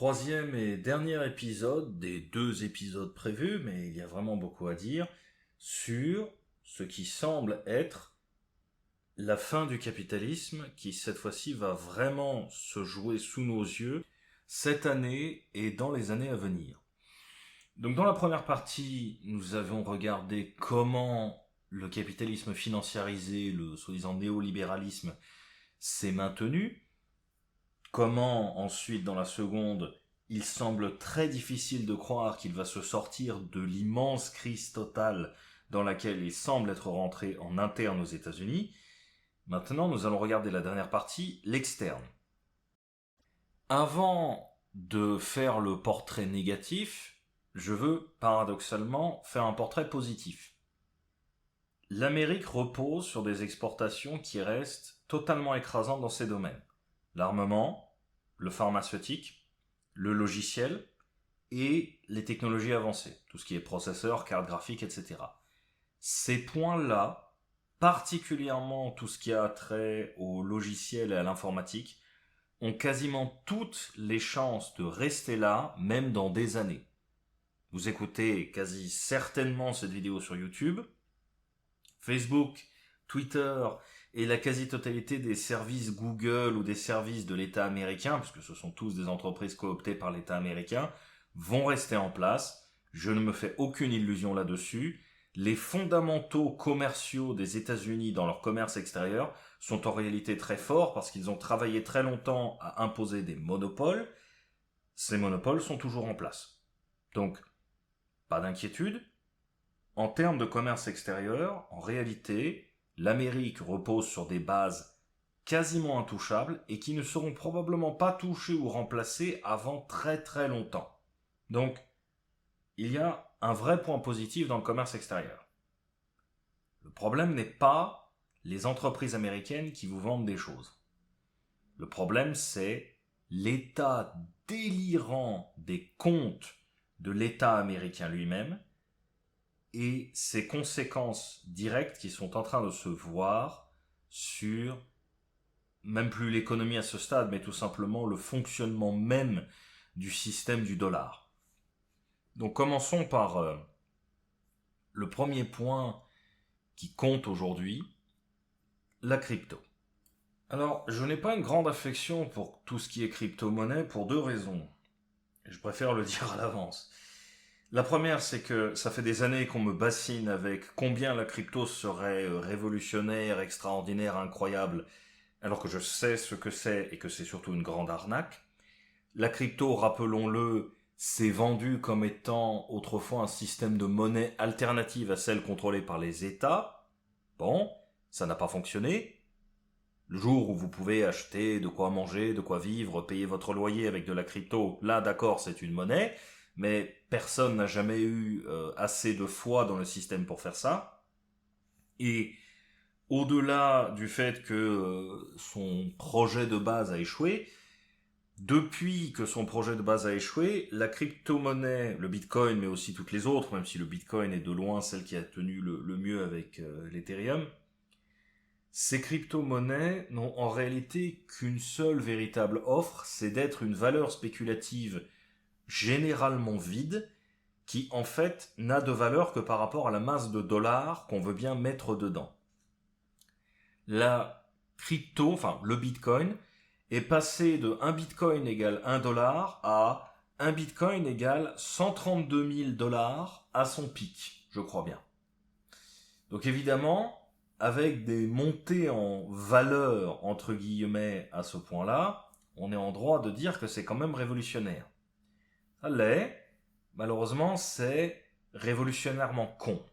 troisième et dernier épisode des 2 épisodes prévus, mais il y a vraiment beaucoup à dire, sur ce qui semble être la fin du capitalisme, qui cette fois-ci va vraiment se jouer sous nos yeux cette année et dans les années à venir. Donc dans la première partie, nous avons regardé comment le capitalisme financiarisé, le soi-disant néolibéralisme, s'est maintenu. Comment ensuite, dans la seconde, il semble très difficile de croire qu'il va se sortir de l'immense crise totale dans laquelle il semble être rentré en interne aux États-Unis. Maintenant, nous allons regarder la dernière partie, l'externe. Avant de faire le portrait négatif, je veux paradoxalement faire un portrait positif. L'Amérique repose sur des exportations qui restent totalement écrasantes dans ces domaines. L'armement, le pharmaceutique, le logiciel et les technologies avancées, tout ce qui est processeurs, cartes graphiques, etc. Ces points-là, particulièrement tout ce qui a trait au logiciel et à l'informatique, ont quasiment toutes les chances de rester là, même dans des années. Vous écoutez quasi certainement cette vidéo sur YouTube, Facebook, Twitter et la quasi-totalité des services Google ou des services de l'État américain, puisque ce sont tous des entreprises cooptées par l'État américain, vont rester en place. Je ne me fais aucune illusion là-dessus. Les fondamentaux commerciaux des États-Unis dans leur commerce extérieur sont en réalité très forts parce qu'ils ont travaillé très longtemps à imposer des monopoles. Ces monopoles sont toujours en place. Donc, pas d'inquiétude. En termes de commerce extérieur, en réalité, l'Amérique repose sur des bases quasiment intouchables et qui ne seront probablement pas touchées ou remplacées avant très très longtemps. Donc, il y a un vrai point positif dans le commerce extérieur. Le problème n'est pas les entreprises américaines qui vous vendent des choses. Le problème, c'est l'état délirant des comptes de l'État américain lui-même et ses conséquences directes qui sont en train de se voir sur, même plus l'économie à ce stade, mais tout simplement le fonctionnement même du système du dollar. Donc commençons par le premier point qui compte aujourd'hui, la crypto. Alors, je n'ai pas une grande affection pour tout ce qui est crypto-monnaie pour 2 raisons. Je préfère le dire à l'avance. La première, c'est que ça fait des années qu'on me bassine avec combien la crypto serait révolutionnaire, extraordinaire, incroyable, alors que je sais ce que c'est et que c'est surtout une grande arnaque. La crypto, rappelons-le, s'est vendue comme étant autrefois un système de monnaie alternative à celle contrôlée par les États. Bon, ça n'a pas fonctionné. Le jour où vous pouvez acheter de quoi manger, de quoi vivre, payer votre loyer avec de la crypto, là d'accord, c'est une monnaie, mais personne n'a jamais eu assez de foi dans le système pour faire ça. Et au-delà du fait que son projet de base a échoué, depuis que son projet de base a échoué, la crypto-monnaie, le bitcoin, mais aussi toutes les autres, même si le bitcoin est de loin celle qui a tenu le mieux avec l'Ethereum, ces crypto-monnaies n'ont en réalité qu'une seule véritable offre, c'est d'être une valeur spéculative généralement vide, qui en fait n'a de valeur que par rapport à la masse de dollars qu'on veut bien mettre dedans. La crypto, enfin le bitcoin, est passé de 1 bitcoin égale 1 dollar à 1 bitcoin égale 132 000 dollars à son pic, je crois bien. Donc évidemment, avec des montées en valeur, entre guillemets, à ce point-là, on est en droit de dire que c'est quand même révolutionnaire. Ça l'est, malheureusement, c'est révolutionnairement con.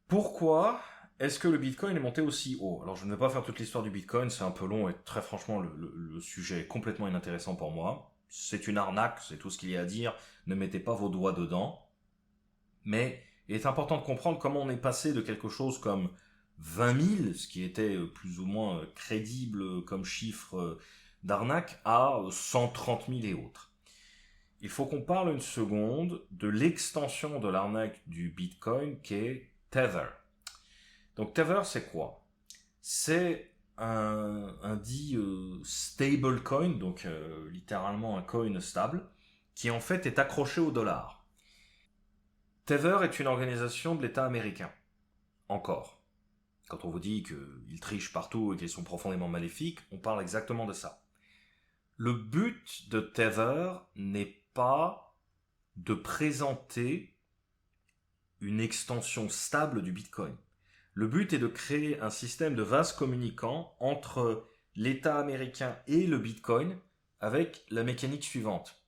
Pourquoi est-ce que le Bitcoin est monté aussi haut? Alors je ne vais pas faire toute l'histoire du Bitcoin, c'est un peu long et très franchement le sujet est complètement inintéressant pour moi. C'est une arnaque, c'est tout ce qu'il y a à dire, ne mettez pas vos doigts dedans. Mais il est important de comprendre comment on est passé de quelque chose comme 20 000, ce qui était plus ou moins crédible comme chiffre d'arnaque, à 130 000 et autres. Il faut qu'on parle une seconde de l'extension de l'arnaque du Bitcoin qui est Tether. Donc Tether, c'est quoi? C'est un dit stablecoin, donc littéralement un coin stable, qui en fait est accroché au dollar. Tether est une organisation de l'État américain. Encore. Quand on vous dit qu'ils trichent partout et qu'ils sont profondément maléfiques, on parle exactement de ça. Le but de Tether n'est pas de présenter une extension stable du Bitcoin. Le but est de créer un système de vases communicants entre l'État américain et le Bitcoin avec la mécanique suivante.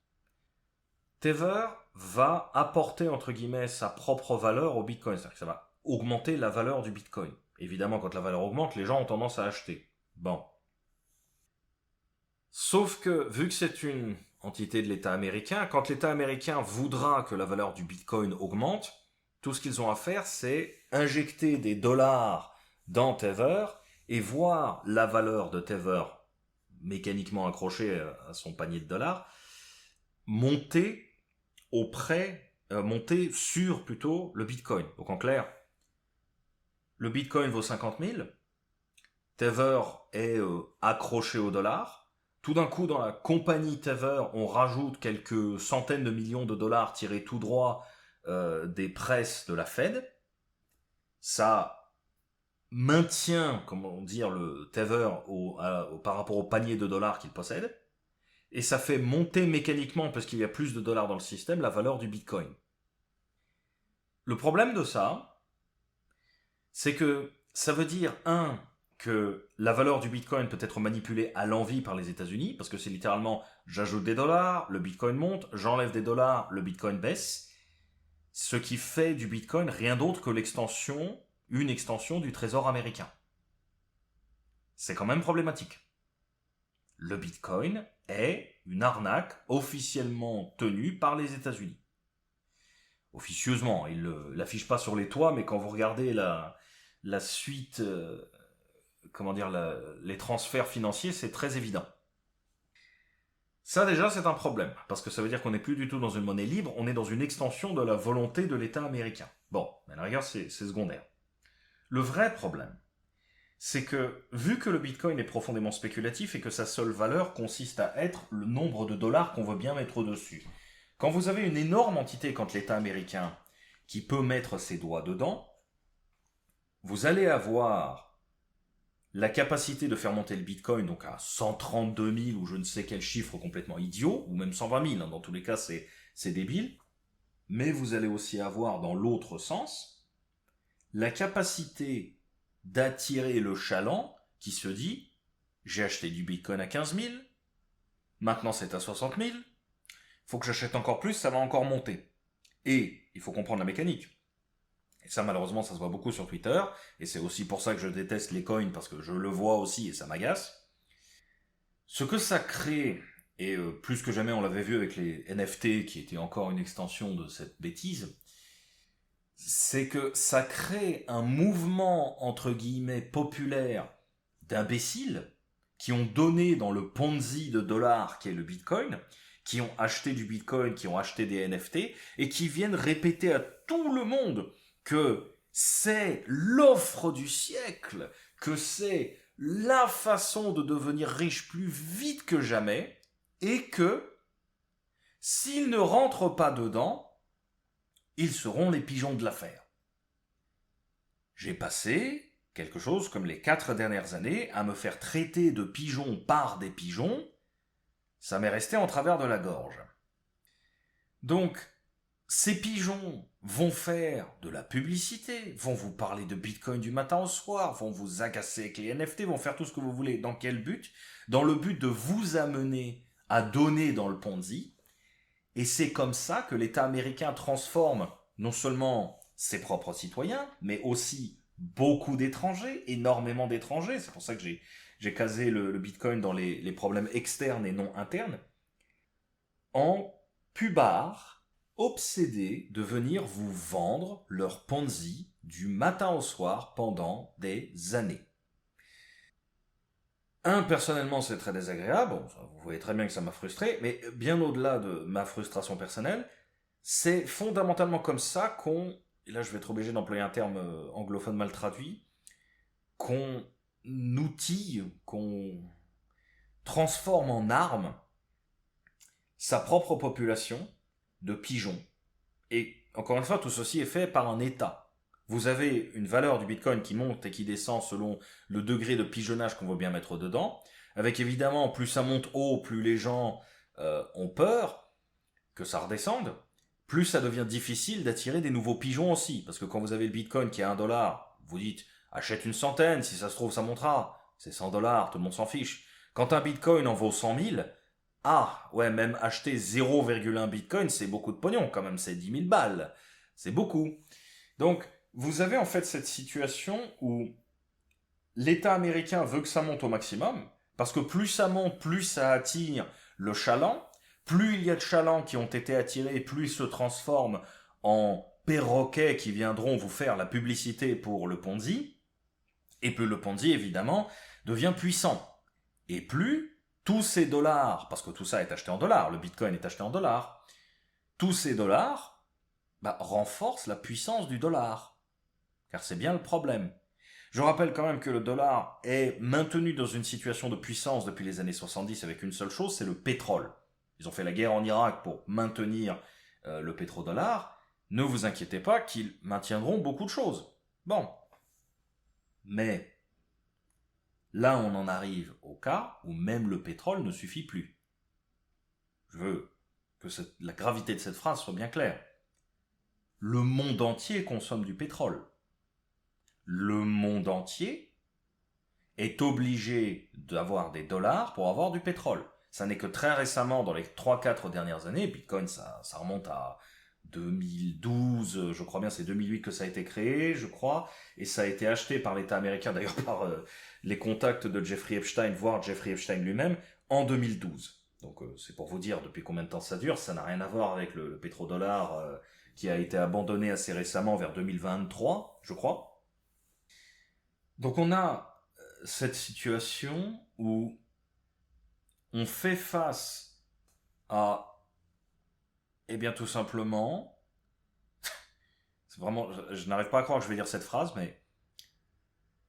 Tether va apporter entre guillemets sa propre valeur au Bitcoin, c'est-à-dire que ça va augmenter la valeur du Bitcoin. Évidemment, quand la valeur augmente, les gens ont tendance à acheter. Bon. Sauf que, vu que c'est une entité de l'État américain, quand l'État américain voudra que la valeur du Bitcoin augmente, tout ce qu'ils ont à faire, c'est injecter des dollars dans Tether et voir la valeur de Tether mécaniquement accrochée à son panier de dollars monter monter sur plutôt le Bitcoin. Donc en clair, le Bitcoin vaut 50 000, Tether est accroché au dollar. Tout d'un coup, dans la compagnie Tether, on rajoute quelques centaines de millions de dollars tirés tout droit des presses de la Fed. Ça maintient, comment dire, le Tether par rapport au panier de dollars qu'il possède. Et ça fait monter mécaniquement, parce qu'il y a plus de dollars dans le système, la valeur du Bitcoin. Le problème de ça, c'est que ça veut dire, que la valeur du Bitcoin peut être manipulée à l'envi par les États-Unis, parce que c'est littéralement j'ajoute des dollars, le Bitcoin monte, j'enlève des dollars, le Bitcoin baisse, ce qui fait du Bitcoin rien d'autre que une extension du trésor américain. C'est quand même problématique. Le Bitcoin est une arnaque officiellement tenue par les États-Unis. Officieusement, ils ne l'affichent pas sur les toits, mais quand vous regardez la suite, les transferts financiers, c'est très évident. Ça déjà, c'est un problème, parce que ça veut dire qu'on n'est plus du tout dans une monnaie libre, on est dans une extension de la volonté de l'État américain. Bon, mais à la rigueur, c'est secondaire. Le vrai problème, c'est que, vu que le Bitcoin est profondément spéculatif et que sa seule valeur consiste à être le nombre de dollars qu'on veut bien mettre au-dessus, quand vous avez une énorme entité comme l'État américain qui peut mettre ses doigts dedans, vous allez avoir la capacité de faire monter le Bitcoin donc à 132 000 ou je ne sais quel chiffre complètement idiot, ou même 120 000, dans tous les cas c'est débile, mais vous allez aussi avoir dans l'autre sens la capacité d'attirer le chaland qui se dit j'ai acheté du Bitcoin à 15 000, maintenant c'est à 60 000, faut que j'achète encore plus, ça va encore monter. Et il faut comprendre la mécanique. Et ça, malheureusement, ça se voit beaucoup sur Twitter, et c'est aussi pour ça que je déteste les coins, parce que je le vois aussi et ça m'agace. Ce que ça crée, et plus que jamais on l'avait vu avec les NFT, qui étaient encore une extension de cette bêtise, c'est que ça crée un mouvement, entre guillemets, populaire d'imbéciles qui ont donné dans le Ponzi de dollars qu'est le Bitcoin, qui ont acheté du Bitcoin, qui ont acheté des NFT, et qui viennent répéter à tout le monde que c'est l'offre du siècle, que c'est la façon de devenir riche plus vite que jamais, et que s'ils ne rentrent pas dedans, ils seront les pigeons de l'affaire. J'ai passé quelque chose comme les 4 dernières années à me faire traiter de pigeon par des pigeons, ça m'est resté en travers de la gorge. Donc, ces pigeons vont faire de la publicité, vont vous parler de Bitcoin du matin au soir, vont vous agacer avec les NFT, vont faire tout ce que vous voulez. Dans quel but? Dans le but de vous amener à donner dans le Ponzi. Et c'est comme ça que l'État américain transforme non seulement ses propres citoyens, mais aussi beaucoup d'étrangers, énormément d'étrangers. C'est pour ça que j'ai casé le Bitcoin dans les problèmes externes et non internes, en pubards obsédés de venir vous vendre leur Ponzi du matin au soir pendant des années. Personnellement, c'est très désagréable. Bon, vous voyez très bien que ça m'a frustré, mais bien au-delà de ma frustration personnelle, c'est fondamentalement comme ça et là je vais être obligé d'employer un terme anglophone mal traduit, qu'on outil qu'on transforme en arme sa propre population de pigeons. Et encore une fois, tout ceci est fait par un État. Vous avez une valeur du Bitcoin qui monte et qui descend selon le degré de pigeonnage qu'on veut bien mettre dedans, avec évidemment, plus ça monte haut, plus les gens ont peur que ça redescende, plus ça devient difficile d'attirer des nouveaux pigeons aussi. Parce que quand vous avez le Bitcoin qui est à 1$, vous dites, achète une centaine, si ça se trouve ça montera. C'est 100$, tout le monde s'en fiche. Quand un Bitcoin en vaut 100 000, ah, ouais, même acheter 0,1 Bitcoin, c'est beaucoup de pognon quand même, c'est 10 000 balles. C'est beaucoup. Donc, vous avez en fait cette situation où l'État américain veut que ça monte au maximum, parce que plus ça monte, plus ça attire le chaland, plus il y a de chalands qui ont été attirés, plus ils se transforment en perroquets qui viendront vous faire la publicité pour le Ponzi, et plus le Ponzi, évidemment, devient puissant. Et plus tous ces dollars, parce que tout ça est acheté en dollars, le Bitcoin est acheté en dollars, tous ces dollars renforcent la puissance du dollar. Car c'est bien le problème. Je rappelle quand même que le dollar est maintenu dans une situation de puissance depuis les années 70 avec une seule chose, c'est le pétrole. Ils ont fait la guerre en Irak pour maintenir le pétrodollar. Ne vous inquiétez pas qu'ils maintiendront beaucoup de choses. Bon. Mais là, on en arrive au cas où même le pétrole ne suffit plus. Je veux que la gravité de cette phrase soit bien claire. Le monde entier consomme du pétrole. Le monde entier est obligé d'avoir des dollars pour avoir du pétrole. Ça n'est que très récemment, dans les 3-4 dernières années, Bitcoin, ça remonte à 2012, je crois bien, c'est 2008 que ça a été créé, je crois, et ça a été acheté par l'État américain, d'ailleurs par les contacts de Jeffrey Epstein, voire Jeffrey Epstein lui-même, en 2012. Donc c'est pour vous dire depuis combien de temps ça dure, ça n'a rien à voir avec le pétrodollar qui a été abandonné assez récemment vers 2023, je crois. Donc on a cette situation où on fait face à, eh bien tout simplement, c'est vraiment, je n'arrive pas à croire que je vais dire cette phrase, mais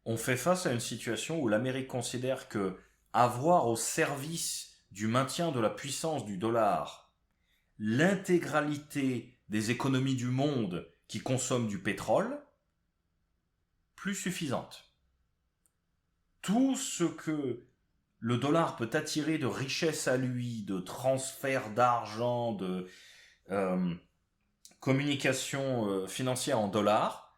on fait face à une situation où l'Amérique considère que avoir au service du maintien de la puissance du dollar l'intégralité des économies du monde qui consomment du pétrole, plus suffisante. Tout ce que le dollar peut attirer de richesse à lui, de transfert d'argent, de communication financière en dollars,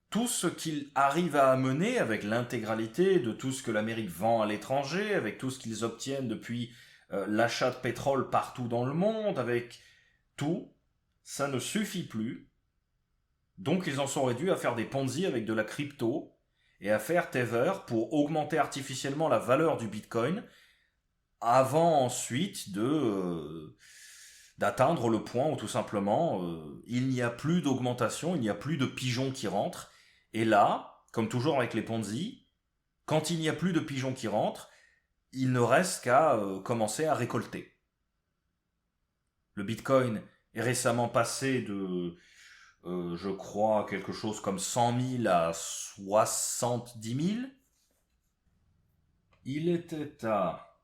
tout ce qu'il arrive à amener avec l'intégralité de tout ce que l'Amérique vend à l'étranger, avec tout ce qu'ils obtiennent depuis l'achat de pétrole partout dans le monde, avec tout, ça ne suffit plus. Donc ils en sont réduits à faire des Ponzi avec de la crypto, et à faire Tether pour augmenter artificiellement la valeur du Bitcoin avant ensuite d'atteindre le point où tout simplement il n'y a plus d'augmentation, il n'y a plus de pigeons qui rentrent. Et là, comme toujours avec les Ponzi, quand il n'y a plus de pigeons qui rentrent, il ne reste qu'à commencer à récolter. Le Bitcoin est récemment passé de je crois, quelque chose comme 100 000 à 70 000. Il était à...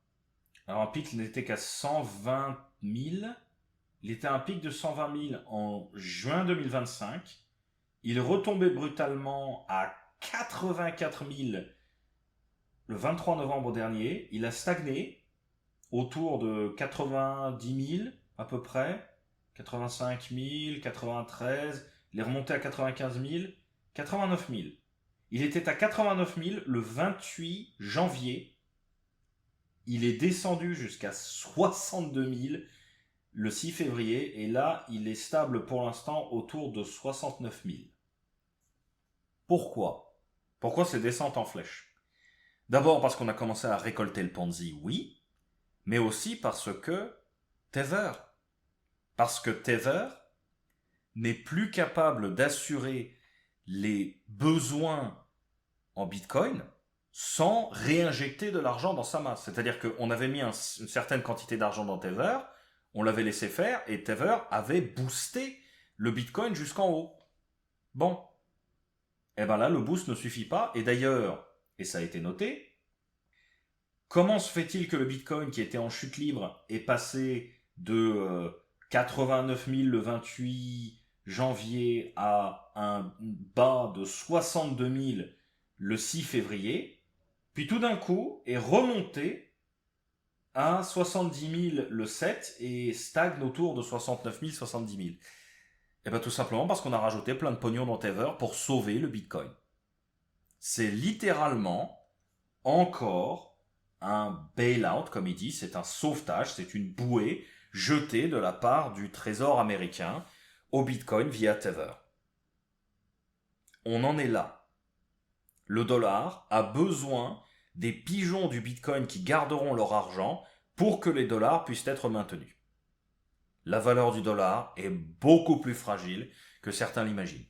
Alors un pic n'était qu'à 120 000. Il était à un pic de 120 000 en juin 2025. Il retombait brutalement à 84 000 le 23 novembre dernier. Il a stagné autour de 90 000 à peu près. 85 000, 93, il est remonté à 95 000, 89 000. Il était à 89 000 le 28 janvier. Il est descendu jusqu'à 62 000 le 6 février. Et là, il est stable pour l'instant autour de 69 000. Pourquoi ? Pourquoi ces descentes en flèche ? D'abord parce qu'on a commencé à récolter le Ponzi, oui, mais aussi parce que Tether n'est plus capable d'assurer les besoins en Bitcoin sans réinjecter de l'argent dans sa masse. C'est-à-dire qu'on avait mis une certaine quantité d'argent dans Tether, on l'avait laissé faire, et Tether avait boosté le Bitcoin jusqu'en haut. Bon. Et bien là, le boost ne suffit pas, et d'ailleurs, et ça a été noté. Comment se fait-il que le Bitcoin, qui était en chute libre, est passé de 89 000 le 28 janvier à un bas de 62 000 le 6 février, puis tout d'un coup est remonté à 70 000 le 7 et stagne autour de 69 000, 70 000. Et bien tout simplement parce qu'on a rajouté plein de pognon dans Tether pour sauver le Bitcoin. C'est littéralement encore un bail-out, comme il dit, c'est un sauvetage, c'est une bouée jetée de la part du trésor américain au Bitcoin via Tether. On en est là. Le dollar a besoin des pigeons du Bitcoin qui garderont leur argent pour que les dollars puissent être maintenus. La valeur du dollar est beaucoup plus fragile que certains l'imaginent.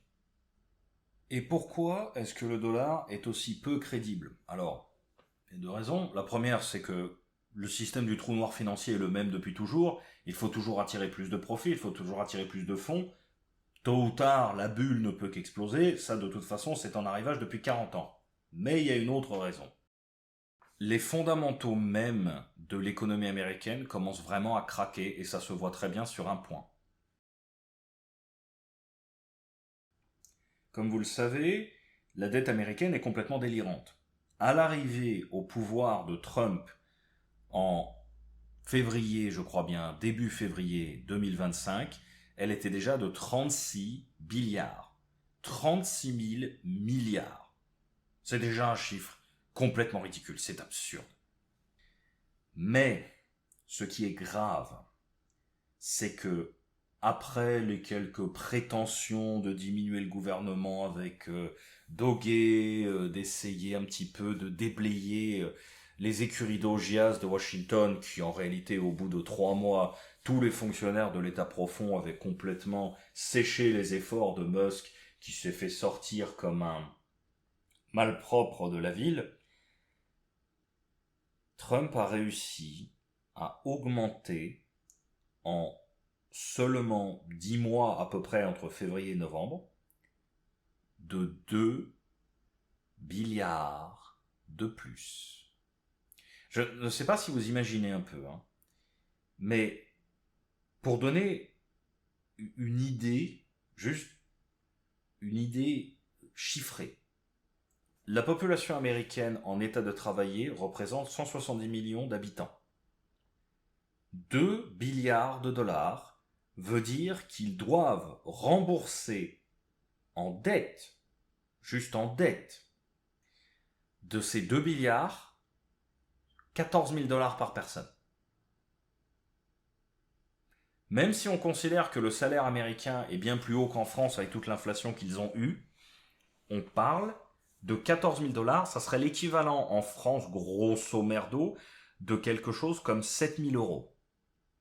Et pourquoi est-ce que le dollar est aussi peu crédible? Alors, il y a deux raisons. La première, c'est que le système du trou noir financier est le même depuis toujours. Il faut toujours attirer plus de profits, il faut toujours attirer plus de fonds. Tôt ou tard, la bulle ne peut qu'exploser. Ça, de toute façon, c'est en arrivage depuis 40 ans. Mais il y a une autre raison. Les fondamentaux mêmes de l'économie américaine commencent vraiment à craquer et ça se voit très bien sur un point. Comme vous le savez, la dette américaine est complètement délirante. À l'arrivée au pouvoir de Trump en février, je crois bien, début février 2025, elle était déjà de 36 milliards. 36 000 milliards. C'est déjà un chiffre complètement ridicule, c'est absurde. Mais, ce qui est grave, c'est que, après les quelques prétentions de diminuer le gouvernement avec Doge, d'essayer un petit peu de déblayer les écuries d'Augias de Washington, qui en réalité, au bout de 3 mois, tous les fonctionnaires de l'État profond avaient complètement séché les efforts de Musk, qui s'est fait sortir comme un malpropre de la ville, Trump a réussi à augmenter en seulement 10 mois à peu près entre février et novembre de 2 milliards de plus. Je ne sais pas si vous imaginez un peu, mais pour donner une idée, juste une idée chiffrée, la population américaine en état de travailler représente 170 millions d'habitants. 2 milliards de dollars veut dire qu'ils doivent rembourser en dette, juste en dette, de ces 2 milliards, 14 000 dollars par personne. Même si on considère que le salaire américain est bien plus haut qu'en France avec toute l'inflation qu'ils ont eue, on parle de 14 000 dollars, ça serait l'équivalent en France, grosso merdo, de quelque chose comme 7 000 euros.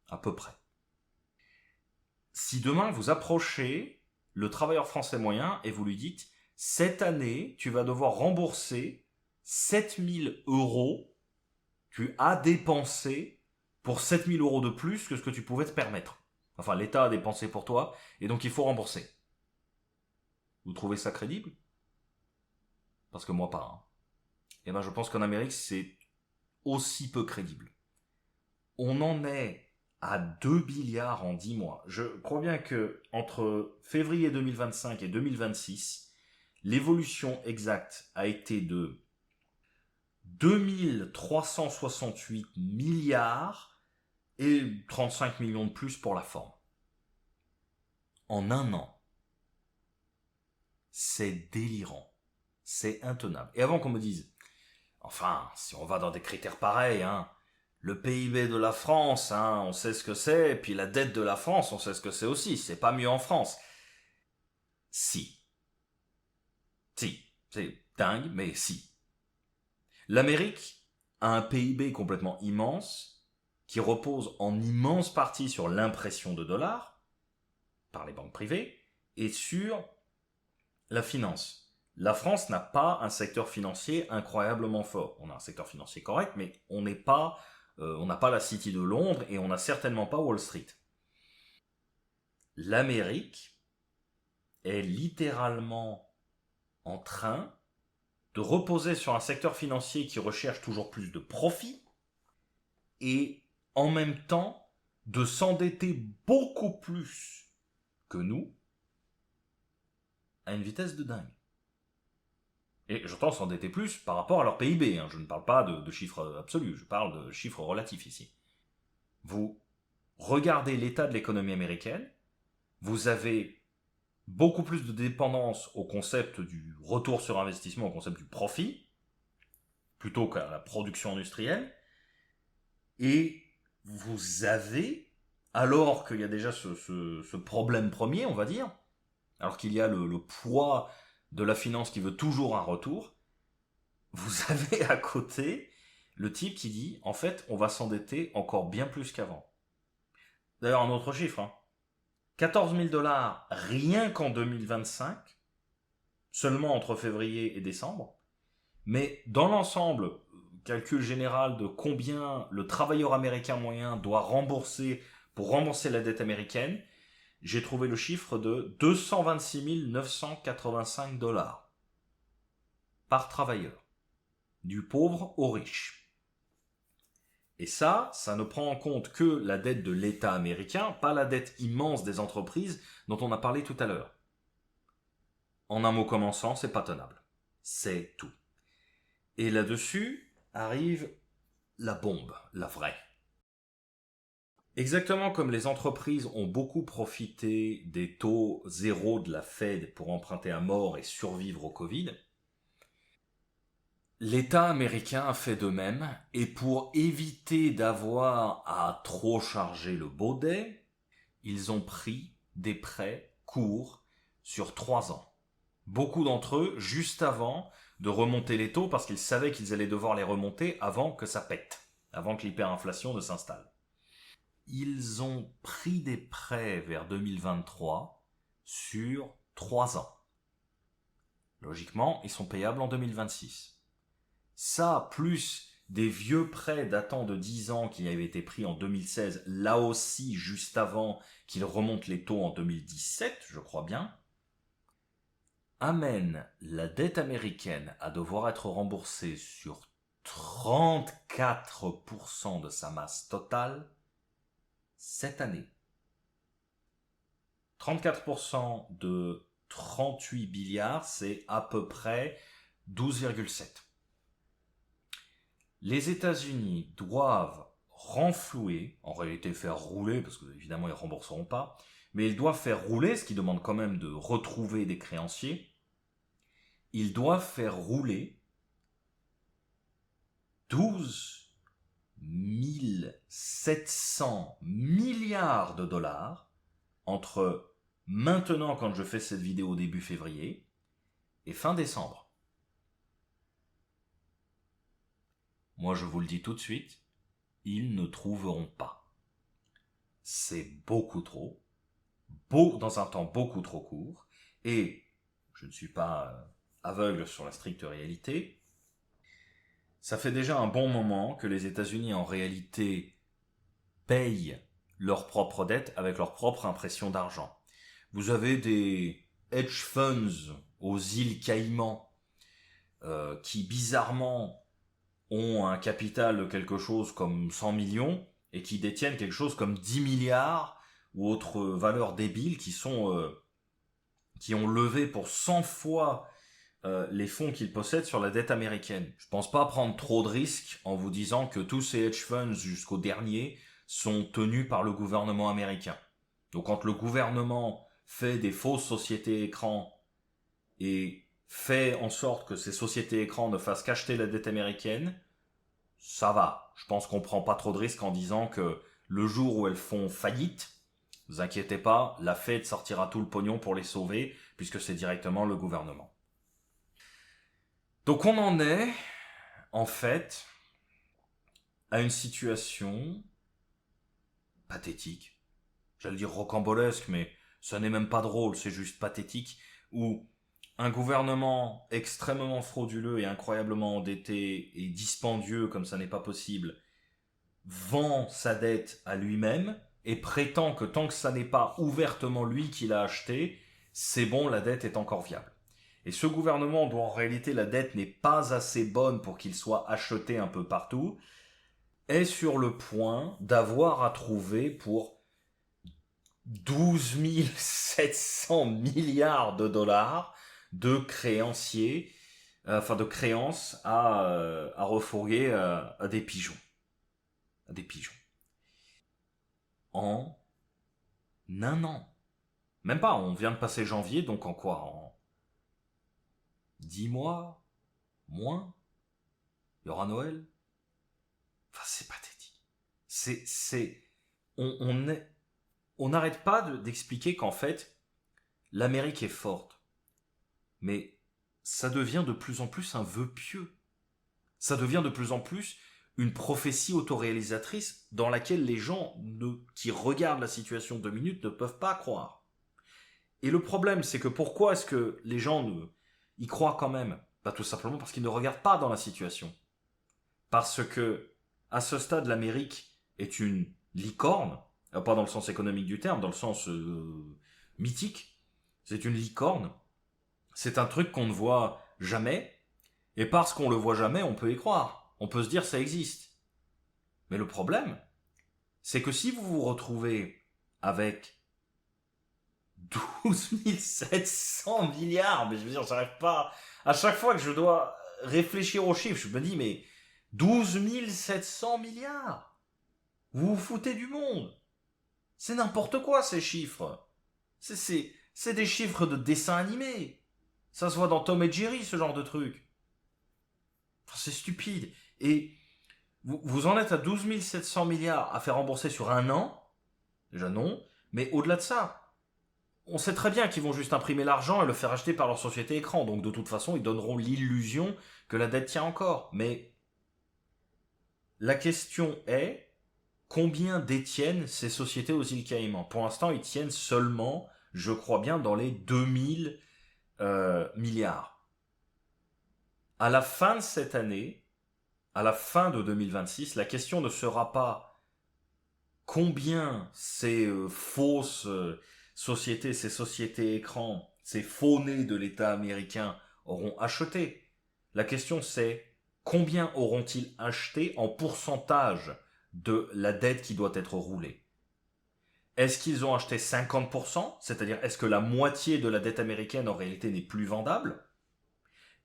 À peu près. Si demain vous approchez le travailleur français moyen et vous lui dites « Cette année, tu vas devoir rembourser 7 000 euros, tu as dépensé pour 7 000 euros de plus que ce que tu pouvais te permettre. » Enfin, l'État a dépensé pour toi, et donc il faut rembourser. Vous trouvez ça crédible? Parce que moi pas. Et ben je pense qu'en Amérique, c'est aussi peu crédible. On en est à 2 milliards en 10 mois. Je crois bien que entre février 2025 et 2026, l'évolution exacte a été de 2368 milliards et 35 millions de plus pour la forme. En un an. C'est délirant. C'est intenable. Et avant qu'on me dise, enfin, si on va dans des critères pareils, le PIB de la France, on sait ce que c'est, et puis la dette de la France, on sait ce que c'est aussi. C'est pas mieux en France. Si. Si. C'est dingue, mais si. L'Amérique a un PIB complètement immense, qui repose en immense partie sur l'impression de dollars, par les banques privées, et sur la finance. La France n'a pas un secteur financier incroyablement fort. On a un secteur financier correct, mais on n'a pas la City de Londres et on n'a certainement pas Wall Street. L'Amérique est littéralement en train de reposer sur un secteur financier qui recherche toujours plus de profit et en même temps de s'endetter beaucoup plus que nous à une vitesse de dingue. Et j'entends s'endetter plus par rapport à leur PIB, hein. Je ne parle pas de chiffres absolus, je parle de chiffres relatifs ici. Vous regardez l'état de l'économie américaine, vous avez beaucoup plus de dépendance au concept du retour sur investissement, au concept du profit, plutôt qu'à la production industrielle, et vous avez, alors qu'il y a déjà ce problème premier, on va dire, alors qu'il y a le poids de la finance qui veut toujours un retour, vous avez à côté le type qui dit, en fait, on va s'endetter encore bien plus qu'avant. D'ailleurs, un autre chiffre, hein. 14 000 $ rien qu'en 2025, seulement entre février et décembre, mais dans l'ensemble, calcul général de combien le travailleur américain moyen doit rembourser pour rembourser la dette américaine, j'ai trouvé le chiffre de 226 985 $ par travailleur, du pauvre au riche. Et ça ne prend en compte que la dette de l'État américain, pas la dette immense des entreprises dont on a parlé tout à l'heure. En un mot commençant, c'est pas tenable. C'est tout. Et là-dessus arrive la bombe, la vraie. Exactement comme les entreprises ont beaucoup profité des taux zéro de la Fed pour emprunter à mort et survivre au Covid, l'État américain a fait de même, et pour éviter d'avoir à trop charger le baudet, ils ont pris des prêts courts sur 3 ans. Beaucoup d'entre eux, juste avant de remonter les taux, parce qu'ils savaient qu'ils allaient devoir les remonter avant que ça pète, avant que l'hyperinflation ne s'installe. Ils ont pris des prêts vers 2023 sur 3 ans. Logiquement, ils sont payables en 2026. Ça, plus des vieux prêts datant de 10 ans qui avaient été pris en 2016, là aussi juste avant qu'ils remontent les taux en 2017, je crois bien, amène la dette américaine à devoir être remboursée sur 34% de sa masse totale cette année. 34% de 38 milliards, c'est à peu près 12,7. Les États-Unis doivent renflouer, en réalité faire rouler, parce que évidemment ils ne rembourseront pas, mais ils doivent faire rouler, ce qui demande quand même de retrouver des créanciers. Ils doivent faire rouler 12 700 milliards de dollars entre maintenant, quand je fais cette vidéo début février, et fin décembre. Moi, je vous le dis tout de suite, ils ne trouveront pas. C'est beaucoup trop, dans un temps beaucoup trop court, et je ne suis pas aveugle sur la stricte réalité. Ça fait déjà un bon moment que les États-Unis, en réalité, payent leurs propres dettes avec leur propre impression d'argent. Vous avez des hedge funds aux îles Caïmans qui, bizarrement, ont un capital de quelque chose comme 100 millions et qui détiennent quelque chose comme 10 milliards ou autres valeurs débiles qui ont levé pour 100 fois les fonds qu'ils possèdent sur la dette américaine. Je pense pas prendre trop de risques en vous disant que tous ces hedge funds jusqu'au dernier sont tenus par le gouvernement américain. Donc quand le gouvernement fait des fausses sociétés écrans et fait en sorte que ces sociétés écrans ne fassent qu'acheter la dette américaine, ça va. Je pense qu'on prend pas trop de risques en disant que le jour où elles font faillite, ne vous inquiétez pas, la Fed sortira tout le pognon pour les sauver, puisque c'est directement le gouvernement. Donc on en est, en fait, à une situation pathétique. J'allais dire rocambolesque, mais ça n'est même pas drôle, c'est juste pathétique, où un gouvernement extrêmement frauduleux et incroyablement endetté et dispendieux comme ça n'est pas possible vend sa dette à lui-même et prétend que tant que ça n'est pas ouvertement lui qui l'a acheté, c'est bon, la dette est encore viable. et ce gouvernement dont en réalité la dette n'est pas assez bonne pour qu'il soit acheté un peu partout, est sur le point d'avoir à trouver pour 12 700 milliards de dollars de créanciers, de créances à refourguer à des pigeons. À des pigeons. En un an. Même pas, on vient de passer janvier, donc en quoi? En 10 mois? Moins? Il y aura Noël? Enfin, c'est pathétique. On n'arrête pas d'expliquer qu'en fait, l'Amérique est forte. Mais ça devient de plus en plus un vœu pieux. Ça devient de plus en plus une prophétie autoréalisatrice dans laquelle les gens qui regardent la situation 2 minutes ne peuvent pas croire. Et le problème, c'est que pourquoi est-ce que les gens y croient quand même? Tout simplement parce qu'ils ne regardent pas dans la situation. Parce que, à ce stade, l'Amérique est une licorne, pas dans le sens économique du terme, dans le sens mythique. C'est une licorne. C'est un truc qu'on ne voit jamais. Et parce qu'on le voit jamais, on peut y croire. On peut se dire ça existe. Mais le problème, c'est que si vous vous retrouvez avec 12 700 milliards, mais je veux dire, j'arrive pas. À chaque fois que je dois réfléchir aux chiffres, je me dis, mais 12 700 milliards. Vous vous foutez du monde. C'est n'importe quoi ces chiffres. C'est des chiffres de dessin animé. Ça se voit dans Tom et Jerry, ce genre de truc. Enfin, c'est stupide. Et vous en êtes à 12 700 milliards à faire rembourser sur un an. Déjà non. Mais au-delà de ça, on sait très bien qu'ils vont juste imprimer l'argent et le faire acheter par leur société écran. Donc de toute façon, ils donneront l'illusion que la dette tient encore. Mais la question est, combien détiennent ces sociétés aux îles Caïmans? Pour l'instant, ils tiennent seulement, je crois bien, dans les 2000 milliards. À la fin de cette année, à la fin de 2026, la question ne sera pas combien ces fausses sociétés, ces sociétés écrans, ces faux nés de l'État américain auront acheté. La question c'est combien auront-ils acheté en pourcentage de la dette qui doit être roulée? Est-ce qu'ils ont acheté 50%? C'est-à-dire, est-ce que la moitié de la dette américaine en réalité n'est plus vendable?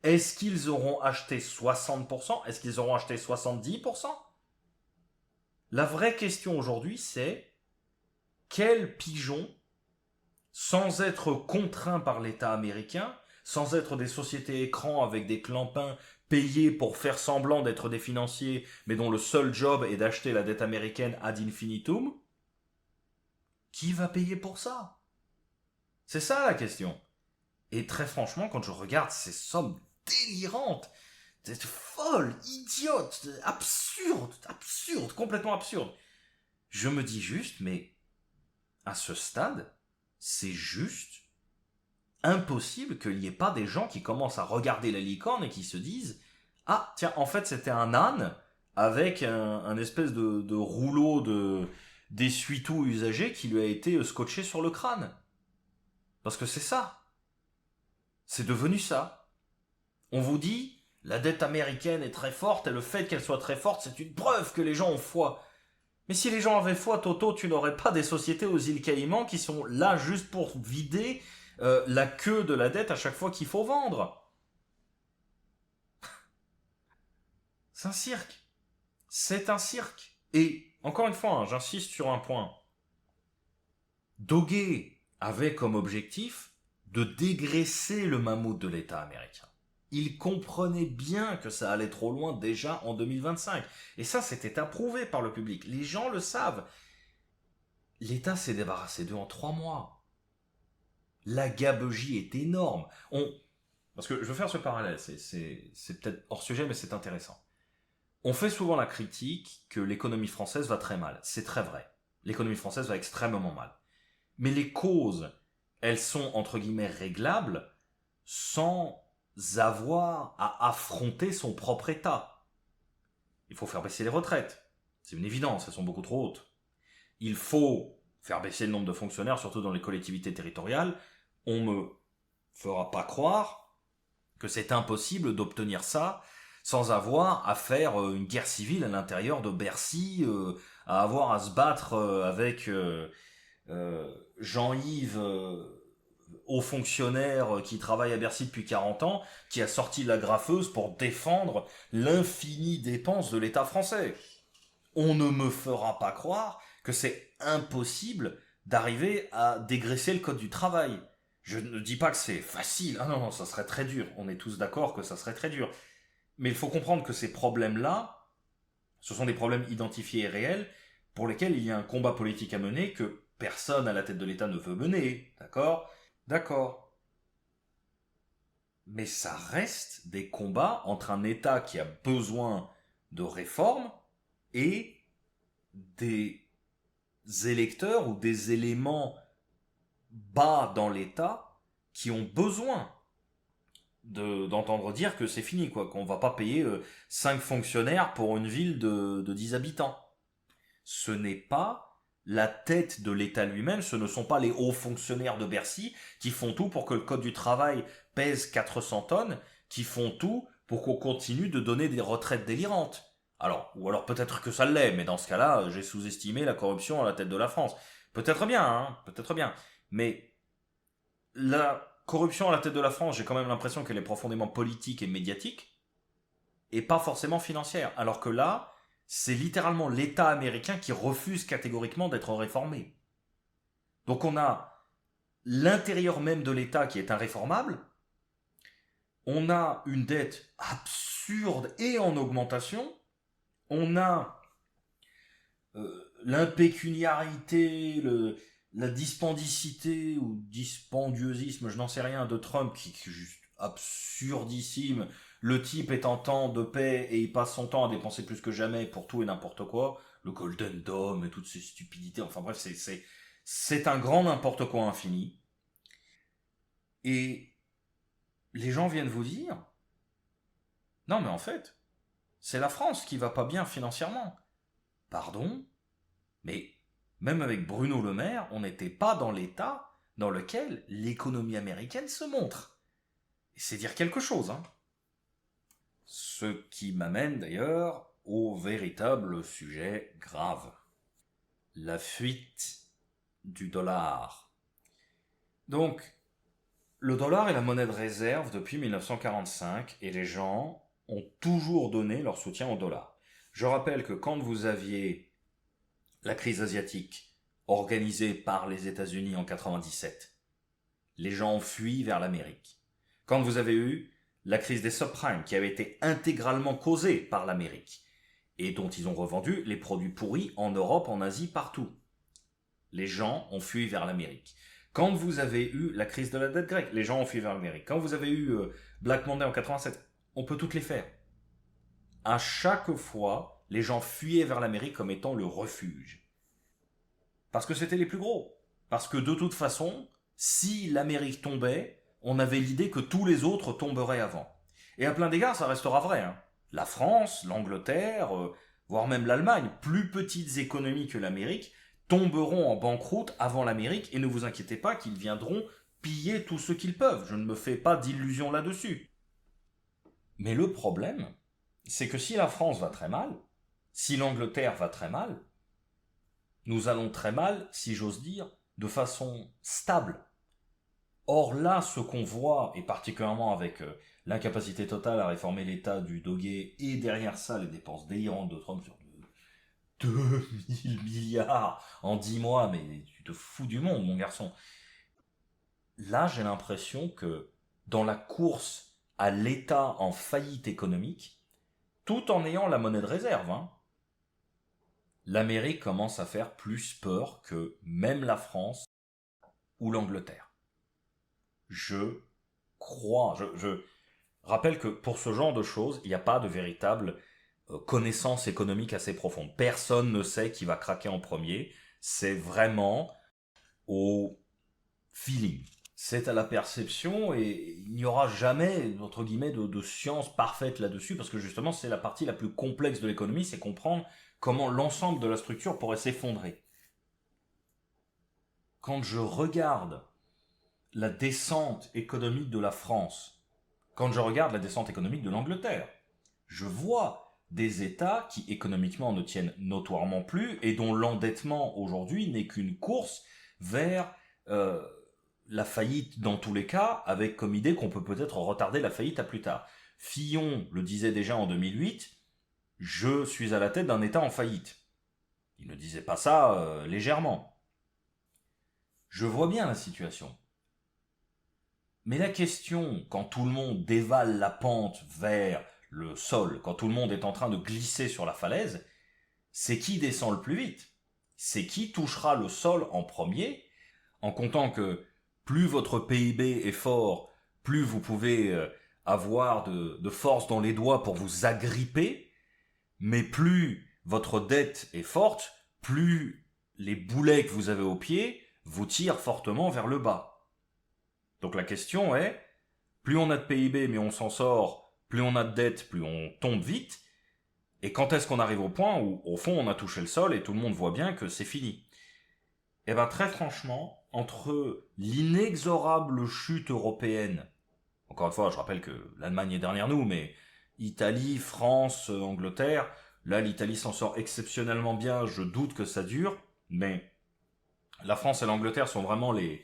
Est-ce qu'ils auront acheté 60%? Est-ce qu'ils auront acheté 70%? La vraie question aujourd'hui, c'est quel pigeon, sans être contraint par l'État américain, sans être des sociétés écrans avec des clampins payés pour faire semblant d'être des financiers, mais dont le seul job est d'acheter la dette américaine ad infinitum, qui va payer pour ça? C'est ça la question. Et très franchement, quand je regarde ces sommes délirantes, c'est folle, idiote, absurde, complètement absurde, je me dis juste, mais à ce stade, c'est juste impossible qu'il n'y ait pas des gens qui commencent à regarder la licorne et qui se disent « Ah, tiens, en fait, c'était un âne avec un espèce de rouleau d'essuie-tout usagé qui lui a été scotché sur le crâne. » Parce que c'est ça. C'est devenu ça. On vous dit « La dette américaine est très forte et le fait qu'elle soit très forte, c'est une preuve que les gens ont foi. » Mais si les gens avaient foi, Toto, tu n'aurais pas des sociétés aux îles Caïmans qui sont là juste pour vider la queue de la dette à chaque fois qu'il faut vendre. C'est un cirque. C'est un cirque. Et, encore une fois, j'insiste sur un point. Doge avait comme objectif de dégraisser le mammouth de l'État américain. Il comprenait bien que ça allait trop loin déjà en 2025. Et ça, c'était approuvé par le public. Les gens le savent. L'État s'est débarrassé d'eux en 3 mois. La gabegie est énorme. Parce que je veux faire ce parallèle, c'est peut-être hors sujet, mais c'est intéressant. On fait souvent la critique que l'économie française va très mal. C'est très vrai. L'économie française va extrêmement mal. Mais les causes, elles sont entre guillemets réglables sans avoir à affronter son propre État. Il faut faire baisser les retraites. C'est une évidence, elles sont beaucoup trop hautes. Il faut faire baisser le nombre de fonctionnaires, surtout dans les collectivités territoriales. On me fera pas croire que c'est impossible d'obtenir ça sans avoir à faire une guerre civile à l'intérieur de Bercy, à avoir à se battre avec Jean-Yves, haut fonctionnaire qui travaille à Bercy depuis 40 ans, qui a sorti la graffeuse pour défendre l'infinie dépense de l'État français. On ne me fera pas croire que c'est impossible d'arriver à dégraisser le code du travail. Je ne dis pas que c'est facile. Ah non, non, ça serait très dur. On est tous d'accord que ça serait très dur. Mais il faut comprendre que ces problèmes-là, ce sont des problèmes identifiés et réels pour lesquels il y a un combat politique à mener que personne à la tête de l'État ne veut mener. D'accord? D'accord. Mais ça reste des combats entre un État qui a besoin de réformes et des électeurs ou des éléments bas dans l'État qui ont besoin d'entendre dire que c'est fini, quoi, qu'on va pas payer 5 fonctionnaires pour une ville de 10 habitants. Ce n'est pas la tête de l'État lui-même, ce ne sont pas les hauts fonctionnaires de Bercy qui font tout pour que le code du travail pèse 400 tonnes, qui font tout pour qu'on continue de donner des retraites délirantes. Alors, ou alors peut-être que ça l'est, mais dans ce cas-là, j'ai sous-estimé la corruption à la tête de la France. Peut-être bien, hein, peut-être bien. Mais la corruption à la tête de la France, j'ai quand même l'impression qu'elle est profondément politique et médiatique, et pas forcément financière. Alors que là, c'est littéralement l'État américain qui refuse catégoriquement d'être réformé. Donc on a l'intérieur même de l'État qui est irréformable, on a une dette absurde et en augmentation, on a l'impécuniarité, la dispendicité ou dispendiosisme, je n'en sais rien, de Trump qui est juste absurdissime. Le type est en temps de paix et il passe son temps à dépenser plus que jamais pour tout et n'importe quoi. Le Golden Dome et toutes ces stupidités. Enfin bref, c'est un grand n'importe quoi infini. Et les gens viennent vous dire, non mais en fait, c'est la France qui va pas bien financièrement. Pardon? Mais même avec Bruno Le Maire, on n'était pas dans l'état dans lequel l'économie américaine se montre. Et c'est dire quelque chose, hein. Ce qui m'amène d'ailleurs au véritable sujet grave. La fuite du dollar. Donc, le dollar est la monnaie de réserve depuis 1945 et les gens ont toujours donné leur soutien au dollar. Je rappelle que quand vous aviez la crise asiatique organisée par les États-Unis en 97, les gens ont fui vers l'Amérique. Quand vous avez eu la crise des subprimes qui avait été intégralement causée par l'Amérique et dont ils ont revendu les produits pourris en Europe, en Asie, partout, les gens ont fui vers l'Amérique. Quand vous avez eu la crise de la dette grecque, les gens ont fui vers l'Amérique. Quand vous avez eu Black Monday en 87, on peut toutes les faire. À chaque fois, les gens fuyaient vers l'Amérique comme étant le refuge. Parce que c'était les plus gros. Parce que de toute façon, si l'Amérique tombait, on avait l'idée que tous les autres tomberaient avant. Et à plein d'égards, ça restera vrai, hein. La France, l'Angleterre, voire même l'Allemagne, plus petites économies que l'Amérique, tomberont en banqueroute avant l'Amérique et ne vous inquiétez pas qu'ils viendront piller tout ce qu'ils peuvent. Je ne me fais pas d'illusions là-dessus. Mais le problème, c'est que si la France va très mal, si l'Angleterre va très mal, nous allons très mal, si j'ose dire, de façon stable. Or là, ce qu'on voit, et particulièrement avec l'incapacité totale à réformer l'État du Doguet, et derrière ça, les dépenses délirantes de Trump sur 2000 milliards en 10 mois, mais tu te fous du monde, mon garçon. Là, j'ai l'impression que dans la course à l'État en faillite économique, tout en ayant la monnaie de réserve, hein, l'Amérique commence à faire plus peur que même la France ou l'Angleterre. Je crois, je rappelle que pour ce genre de choses, il n'y a pas de véritable connaissance économique assez profonde. Personne ne sait qui va craquer en premier. C'est vraiment au feeling. C'est à la perception et il n'y aura jamais, entre guillemets, de science parfaite là-dessus parce que justement, c'est la partie la plus complexe de l'économie, c'est comprendre comment l'ensemble de la structure pourrait s'effondrer. Quand je regarde la descente économique de la France, quand je regarde la descente économique de l'Angleterre. Je vois des États qui économiquement ne tiennent notoirement plus et dont l'endettement aujourd'hui n'est qu'une course vers la faillite dans tous les cas, avec comme idée qu'on peut peut-être retarder la faillite à plus tard. Fillon le disait déjà en 2008, je suis à la tête d'un État en faillite. Il ne disait pas ça légèrement. Je vois bien la situation. Mais la question, quand tout le monde dévale la pente vers le sol, quand tout le monde est en train de glisser sur la falaise, c'est qui descend le plus vite. C'est qui touchera le sol en premier, en comptant que plus votre PIB est fort, plus vous pouvez avoir de force dans les doigts pour vous agripper, mais plus votre dette est forte, plus les boulets que vous avez au pied vous tirent fortement vers le bas. Donc la question est, plus on a de PIB mais on s'en sort, plus on a de dette, plus on tombe vite, et quand est-ce qu'on arrive au point où, au fond, on a touché le sol et tout le monde voit bien que c'est fini? Eh bien, très franchement, entre l'inexorable chute européenne, encore une fois, je rappelle que l'Allemagne est derrière nous, mais Italie, France, Angleterre, là, l'Italie s'en sort exceptionnellement bien, je doute que ça dure, mais la France et l'Angleterre sont vraiment les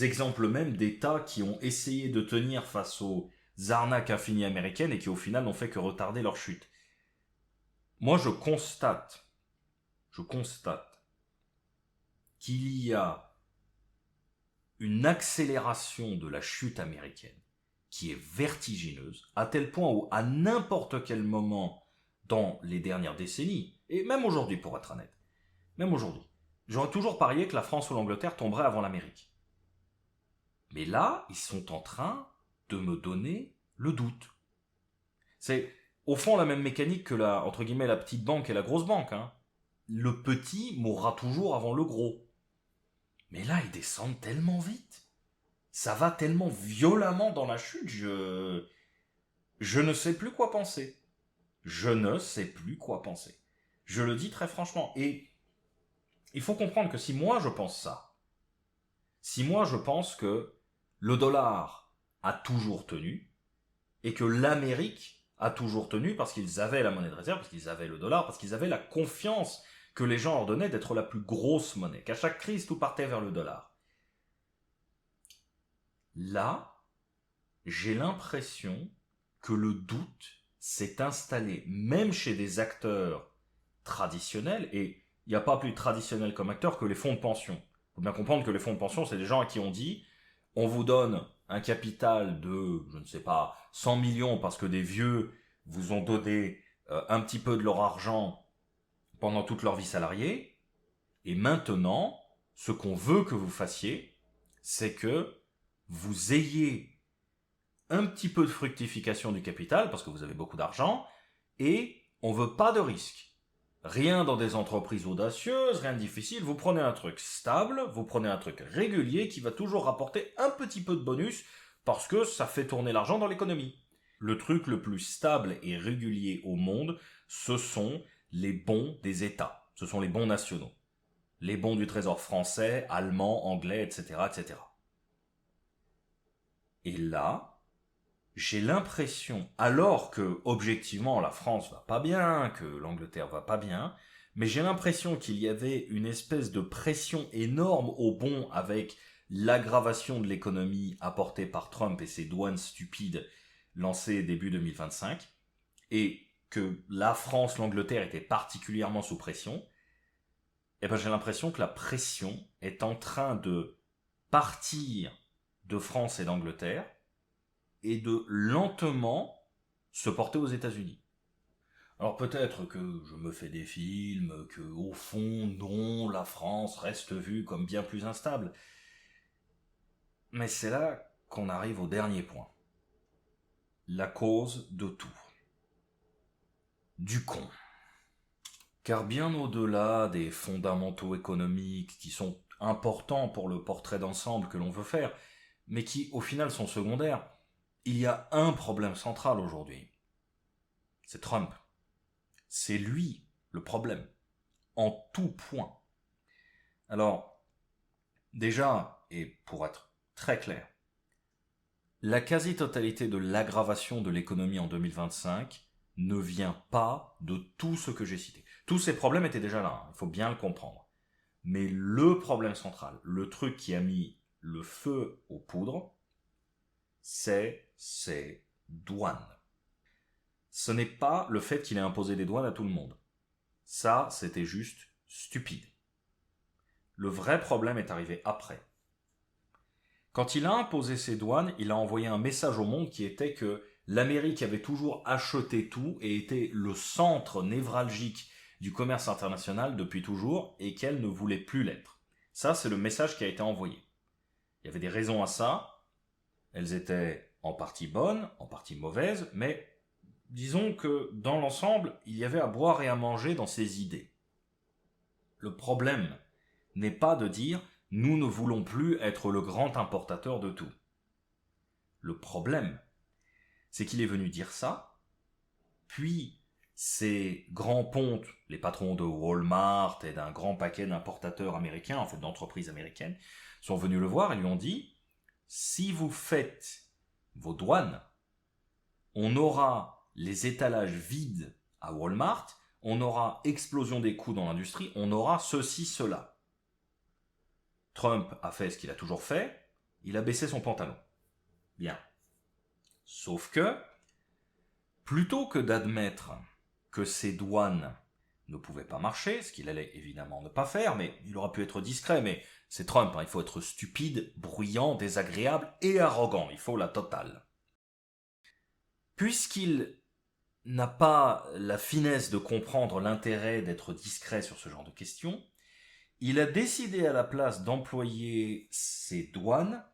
exemples même d'États qui ont essayé de tenir face aux arnaques infinies américaines et qui au final n'ont fait que retarder leur chute. Moi, je constate qu'il y a une accélération de la chute américaine qui est vertigineuse, à tel point où à n'importe quel moment dans les dernières décennies, et même aujourd'hui pour être honnête, même aujourd'hui, j'aurais toujours parié que la France ou l'Angleterre tomberaient avant l'Amérique. Mais là, ils sont en train de me donner le doute. C'est au fond la même mécanique que la, entre guillemets, la petite banque et la grosse banque. Hein. Le petit mourra toujours avant le gros. Mais là, ils descendent tellement vite. Ça va tellement violemment dans la chute, je ne sais plus quoi penser. Je ne sais plus quoi penser. Je le dis très franchement. Et il faut comprendre que si moi je pense ça, si moi je pense que le dollar a toujours tenu, et que l'Amérique a toujours tenu parce qu'ils avaient la monnaie de réserve, parce qu'ils avaient le dollar, parce qu'ils avaient la confiance que les gens leur donnaient d'être la plus grosse monnaie, qu'à chaque crise tout partait vers le dollar. Là, j'ai l'impression que le doute s'est installé même chez des acteurs traditionnels, et il n'y a pas plus traditionnel comme acteur que les fonds de pension. Il faut bien comprendre que les fonds de pension, c'est des gens à qui on dit on vous donne un capital de, je ne sais pas, 100 millions parce que des vieux vous ont donné un petit peu de leur argent pendant toute leur vie salariée, et maintenant, ce qu'on veut que vous fassiez, c'est que vous ayez un petit peu de fructification du capital, parce que vous avez beaucoup d'argent, et on veut pas de risque. Rien dans des entreprises audacieuses, rien de difficile, vous prenez un truc stable, vous prenez un truc régulier qui va toujours rapporter un petit peu de bonus parce que ça fait tourner l'argent dans l'économie. Le truc le plus stable et régulier au monde, ce sont les bons des États, ce sont les bons nationaux. Les bons du trésor français, allemand, anglais, etc., etc. Et là, j'ai l'impression, alors que objectivement la France va pas bien, que l'Angleterre va pas bien, mais j'ai l'impression qu'il y avait une espèce de pression énorme au bon avec l'aggravation de l'économie apportée par Trump et ses douanes stupides lancées début 2025, et que la France, l'Angleterre étaient particulièrement sous pression, et ben j'ai l'impression que la pression est en train de partir de France et d'Angleterre, et de lentement se porter aux États-Unis. Alors peut-être que je me fais des films, que au fond, non, la France reste vue comme bien plus instable. Mais c'est là qu'on arrive au dernier point. La cause de tout. Du con. Car bien au-delà des fondamentaux économiques qui sont importants pour le portrait d'ensemble que l'on veut faire, mais qui au final sont secondaires, il y a un problème central aujourd'hui. C'est Trump. C'est lui le problème. En tout point. Alors, déjà, et pour être très clair, La quasi-totalité de l'aggravation de l'économie en 2025 ne vient pas de tout ce que j'ai cité. Tous ces problèmes étaient déjà là, il faut bien le comprendre. Mais le problème central, le truc qui a mis le feu aux poudres, c'est ces douanes. Ce n'est pas le fait qu'il ait imposé des douanes à tout le monde. Ça, c'était juste stupide. Le vrai problème est arrivé après. Quand il a imposé ces douanes, il a envoyé un message au monde qui était que l'Amérique avait toujours acheté tout et était le centre névralgique du commerce international depuis toujours et qu'elle ne voulait plus l'être. Ça, c'est le message qui a été envoyé. Il y avait des raisons à ça. Elles étaient en partie bonnes, en partie mauvaises, mais disons que dans l'ensemble, il y avait à boire et à manger dans ces idées. Le problème n'est pas de dire nous ne voulons plus être le grand importateur de tout. Le problème, c'est qu'il est venu dire ça, puis ces grands pontes, les patrons de Walmart et d'un grand paquet d'importateurs américains, en fait d'entreprises américaines, sont venus le voir et lui ont dit si vous faites vos douanes, on aura les étalages vides à Walmart, on aura explosion des coûts dans l'industrie, on aura ceci, cela. Trump a fait ce qu'il a toujours fait, il a baissé son pantalon. Bien. Sauf que, plutôt que d'admettre que ces douanes ne pouvaient pas marcher, ce qu'il allait évidemment ne pas faire, mais il aurait pu être discret, mais c'est Trump, il faut être stupide, bruyant, désagréable et arrogant, il faut la totale. Puisqu'il n'a pas la finesse de comprendre l'intérêt d'être discret sur ce genre de questions, il a décidé à la place d'employer ces douanes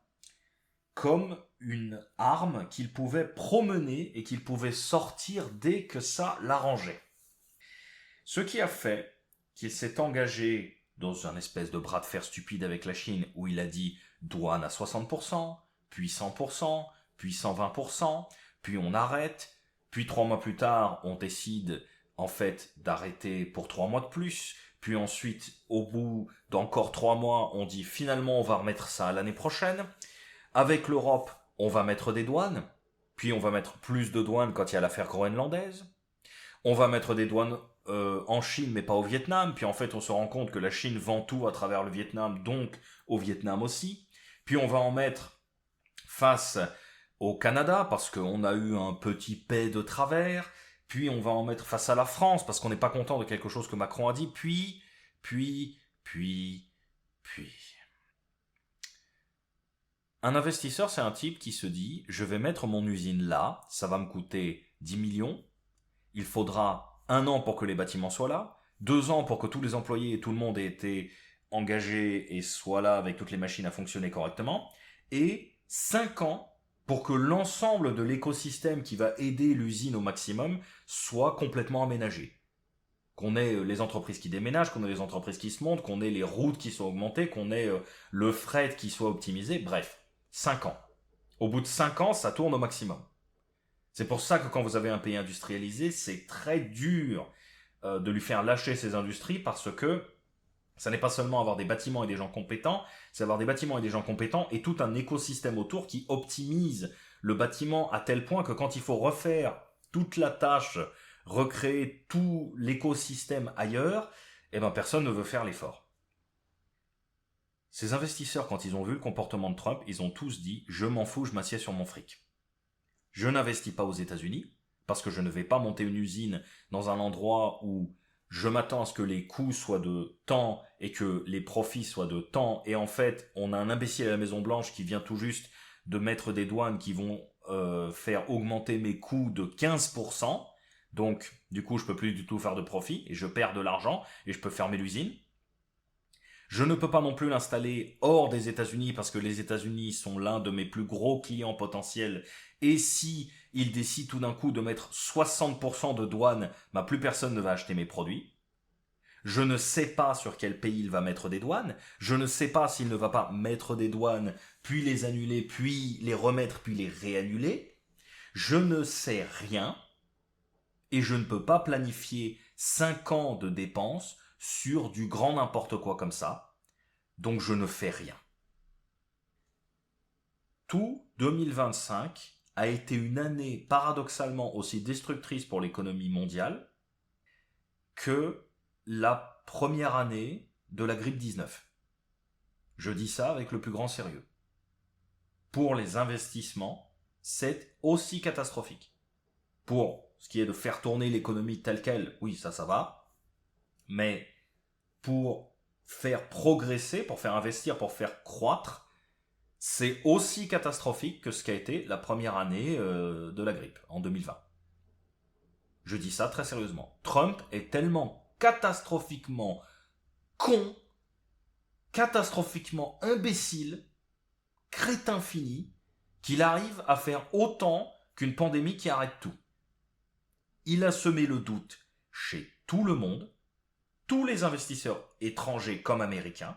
comme une arme qu'il pouvait promener et qu'il pouvait sortir dès que ça l'arrangeait. Ce qui a fait qu'il s'est engagé dans un espèce de bras de fer stupide avec la Chine où il a dit douane à 60%, puis 100%, puis 120%, puis on arrête, puis 3 mois plus tard on décide en fait d'arrêter pour 3 mois de plus, puis ensuite au bout d'encore 3 mois on dit finalement on va remettre ça à l'année prochaine. Avec l'Europe, on va mettre des douanes, puis on va mettre plus de douanes quand il y a l'affaire groenlandaise. On va mettre des douanes en Chine, mais pas au Vietnam. Puis en fait, on se rend compte que la Chine vend tout à travers le Vietnam, donc au Vietnam aussi. Puis on va en mettre face au Canada, parce qu'on a eu un petit paix de travers. Puis on va en mettre face à la France, parce qu'on n'est pas content de quelque chose que Macron a dit. Puis... Un investisseur, c'est un type qui se dit, je vais mettre mon usine là, ça va me coûter 10 millions, il faudra 1 an pour que les bâtiments soient là, 2 ans pour que tous les employés et tout le monde aient été engagés et soient là avec toutes les machines à fonctionner correctement, et 5 ans pour que l'ensemble de l'écosystème qui va aider l'usine au maximum soit complètement aménagé. Qu'on ait les entreprises qui déménagent, qu'on ait les entreprises qui se montent, qu'on ait les routes qui soient augmentées, qu'on ait le fret qui soit optimisé, bref. 5 ans. Au bout de 5 ans, ça tourne au maximum. C'est pour ça que quand vous avez un pays industrialisé, c'est très dur de lui faire lâcher ses industries parce que ça n'est pas seulement avoir des bâtiments et des gens compétents, c'est avoir des bâtiments et des gens compétents et tout un écosystème autour qui optimise le bâtiment à tel point que quand il faut refaire toute la tâche, recréer tout l'écosystème ailleurs, eh ben personne ne veut faire l'effort. Ces investisseurs, quand ils ont vu le comportement de Trump, ils ont tous dit « je m'en fous, je m'assieds sur mon fric ». Je n'investis pas aux États-Unis parce que je ne vais pas monter une usine dans un endroit où je m'attends à ce que les coûts soient de temps et que les profits soient de temps. Et en fait, on a un imbécile à la Maison-Blanche qui vient tout juste de mettre des douanes qui vont faire augmenter mes coûts de 15%. Donc, du coup, je peux plus du tout faire de profit et je perds de l'argent et je peux fermer l'usine. Je ne peux pas non plus l'installer hors des États-Unis parce que les États-Unis sont l'un de mes plus gros clients potentiels. Et si ils décident tout d'un coup de mettre 60% de douane, bah plus personne ne va acheter mes produits. Je ne sais pas sur quel pays il va mettre des douanes. Je ne sais pas s'il ne va pas mettre des douanes, puis les annuler, puis les remettre, puis les réannuler. Je ne sais rien. Et je ne peux pas planifier 5 ans de dépenses sur du grand n'importe quoi comme ça. Donc je ne fais rien. tout 2025 a été une année paradoxalement aussi destructrice pour l'économie mondiale que la première année de la grippe 19. Je dis ça avec le plus grand sérieux. Pour les investissements, c'est aussi catastrophique. Pour ce qui est de faire tourner l'économie telle qu'elle, oui, ça va. Mais pour faire progresser, pour faire investir, pour faire croître, c'est aussi catastrophique que ce qu'a été la première année de la grippe, en 2020. Je dis ça très sérieusement. Trump est tellement catastrophiquement con, catastrophiquement imbécile, crétin fini, qu'il arrive à faire autant qu'une pandémie qui arrête tout. Il a semé le doute chez tout le monde, tous les investisseurs étrangers comme américains.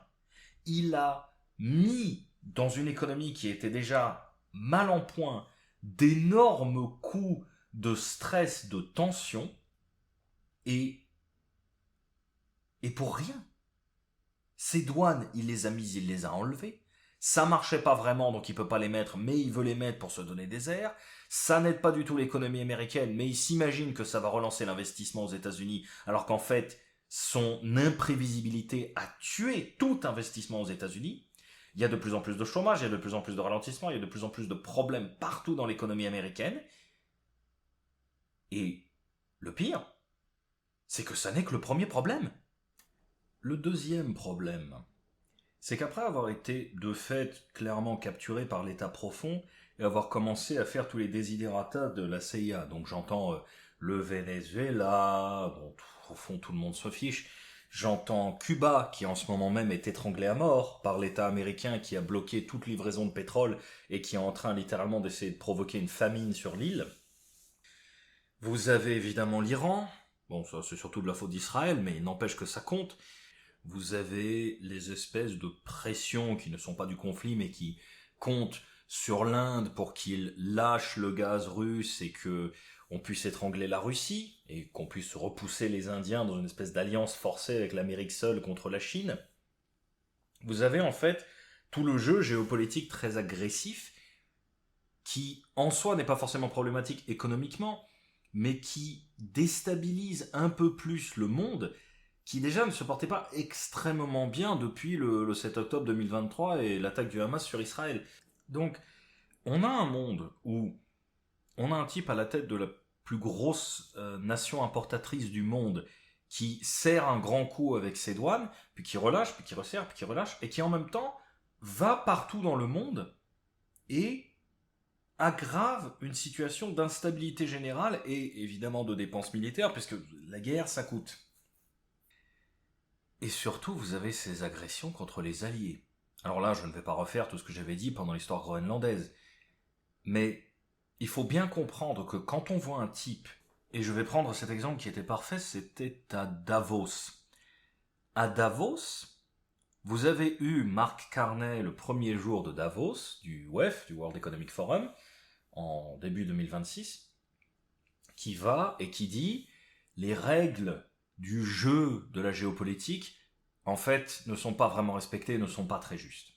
Il a mis dans une économie qui était déjà mal en point d'énormes coups de stress, de tension, et pour rien. Ces douanes, il les a mises, il les a enlevées. Ça marchait pas vraiment, donc il peut pas les mettre, mais il veut les mettre pour se donner des airs. Ça n'aide pas du tout l'économie américaine, mais il s'imagine que ça va relancer l'investissement aux États-Unis, alors qu'en fait, son imprévisibilité a tué tout investissement aux États-Unis. Il y a de plus en plus de chômage, il y a de plus en plus de ralentissement, il y a de plus en plus de problèmes partout dans l'économie américaine. Et le pire, c'est que ça n'est que le premier problème. Le deuxième problème, c'est qu'après avoir été de fait clairement capturé par l'état profond et avoir commencé à faire tous les desiderata de la CIA, donc j'entends le Venezuela, dont au fond tout le monde se fiche, j'entends Cuba qui en ce moment même est étranglé à mort par l'état américain qui a bloqué toute livraison de pétrole et qui est en train littéralement d'essayer de provoquer une famine sur l'île. Vous avez évidemment l'Iran, bon ça c'est surtout de la faute d'Israël, mais il n'empêche que ça compte. Vous avez les espèces de pressions qui ne sont pas du conflit, mais qui comptent sur l'Inde pour qu'il lâche le gaz russe et que on puisse étrangler la Russie, et qu'on puisse repousser les Indiens dans une espèce d'alliance forcée avec l'Amérique seule contre la Chine. Vous avez en fait tout le jeu géopolitique très agressif, qui en soi n'est pas forcément problématique économiquement, mais qui déstabilise un peu plus le monde, qui déjà ne se portait pas extrêmement bien depuis le 7 octobre 2023 et l'attaque du Hamas sur Israël. Donc, on a un monde où on a un type à la tête de la plus grosse nation importatrice du monde qui serre un grand coup avec ses douanes, puis qui relâche, puis qui resserre, puis qui relâche, et qui en même temps va partout dans le monde et aggrave une situation d'instabilité générale et évidemment de dépenses militaires, puisque la guerre, ça coûte. Et surtout, vous avez ces agressions contre les alliés. Alors là, je ne vais pas refaire tout ce que j'avais dit pendant l'histoire groenlandaise. Mais il faut bien comprendre que quand on voit un type, et je vais prendre cet exemple qui était parfait, c'était à Davos. À Davos, vous avez eu Mark Carney le premier jour de Davos, du WEF, du World Economic Forum, en début 2026, qui va et qui dit les règles du jeu de la géopolitique, en fait, ne sont pas vraiment respectées, ne sont pas très justes.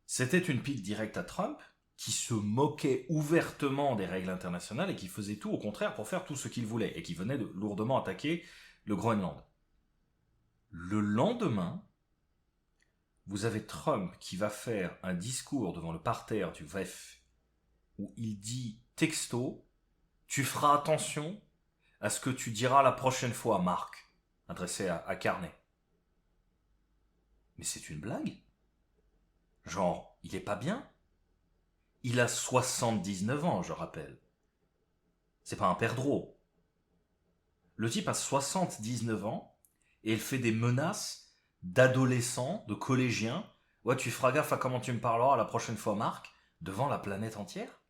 C'était une pique directe à Trump, qui se moquait ouvertement des règles internationales et qui faisait tout au contraire pour faire tout ce qu'il voulait, et qui venait de lourdement attaquer le Groenland. Le lendemain, vous avez Trump qui va faire un discours devant le parterre du WEF, où il dit texto, tu feras attention à ce que tu diras la prochaine fois, Marc, adressé à Carney. Mais c'est une blague. Genre, il est pas bien. Il a 79 ans, je rappelle. C'est pas un perdreau. Le type a 79 ans et il fait des menaces d'adolescents, de collégiens. Ouais, tu feras gaffe à comment tu me parleras la prochaine fois, Marc, devant la planète entière.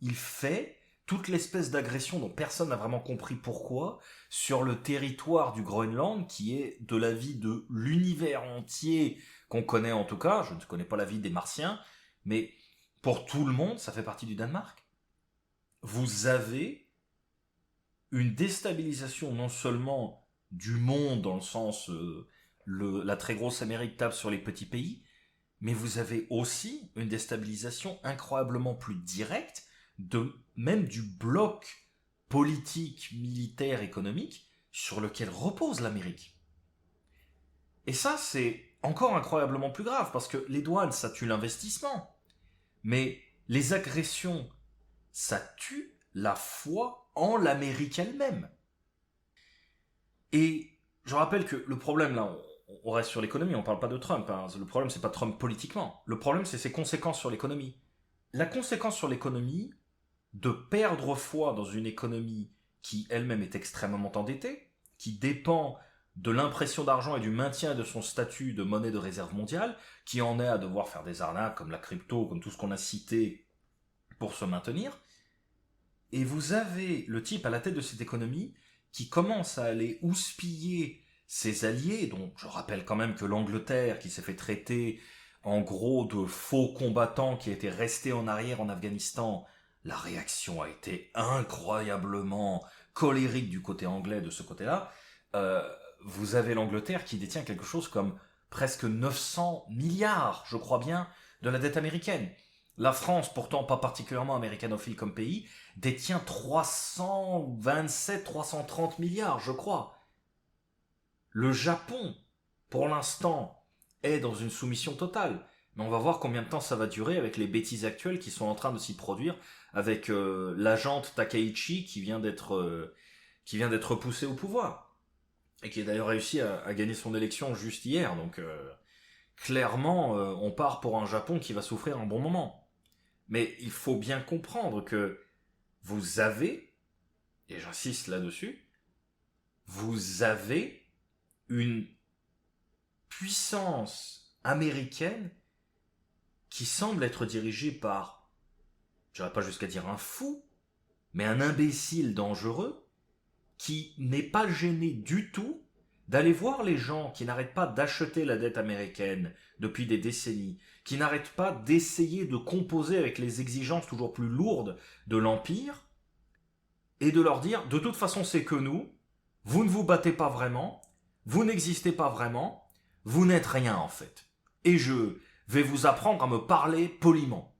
Il fait toute l'espèce d'agression dont personne n'a vraiment compris pourquoi sur le territoire du Groenland qui est de la vie de l'univers entier qu'on connaît en tout cas, je ne connais pas la vie des Martiens, mais pour tout le monde, ça fait partie du Danemark. Vous avez une déstabilisation non seulement du monde dans le sens la très grosse Amérique tape sur les petits pays, mais vous avez aussi une déstabilisation incroyablement plus directe même du bloc politique, militaire, économique sur lequel repose l'Amérique. Et ça, c'est encore incroyablement plus grave, parce que les douanes, ça tue l'investissement. Mais les agressions, ça tue la foi en l'Amérique elle-même. Et je rappelle que le problème, là, on reste sur l'économie, on ne parle pas de Trump. Hein. Le problème, c'est pas Trump politiquement. Le problème, c'est ses conséquences sur l'économie. La conséquence sur l'économie, de perdre foi dans une économie qui elle-même est extrêmement endettée, qui dépend de l'impression d'argent et du maintien de son statut de monnaie de réserve mondiale, qui en est à devoir faire des arnaques comme la crypto, comme tout ce qu'on a cité pour se maintenir. Et vous avez le type à la tête de cette économie qui commence à aller houspiller ses alliés, dont je rappelle quand même que l'Angleterre, qui s'est fait traiter en gros de faux combattants qui étaient restés en arrière en Afghanistan, la réaction a été incroyablement colérique du côté anglais de ce côté-là. Vous avez l'Angleterre qui détient quelque chose comme presque 900 milliards, je crois bien, de la dette américaine. La France, pourtant pas particulièrement américanophile comme pays, détient 327-330 milliards, je crois. Le Japon, pour l'instant, est dans une soumission totale. Mais on va voir combien de temps ça va durer avec les bêtises actuelles qui sont en train de s'y produire, avec l'agente Takaichi qui vient d'être poussé au pouvoir. Et qui a d'ailleurs réussi à gagner son élection juste hier. Donc clairement, on part pour un Japon qui va souffrir un bon moment. Mais il faut bien comprendre que vous avez, et j'insiste là-dessus, vous avez une puissance américaine qui semble être dirigée par, je n'irai pas jusqu'à dire un fou, mais un imbécile dangereux, qui n'est pas gêné du tout d'aller voir les gens qui n'arrêtent pas d'acheter la dette américaine depuis des décennies, qui n'arrêtent pas d'essayer de composer avec les exigences toujours plus lourdes de l'Empire, et de leur dire, de toute façon c'est que nous, vous ne vous battez pas vraiment, vous n'existez pas vraiment, vous n'êtes rien en fait. Et je vais vous apprendre à me parler poliment.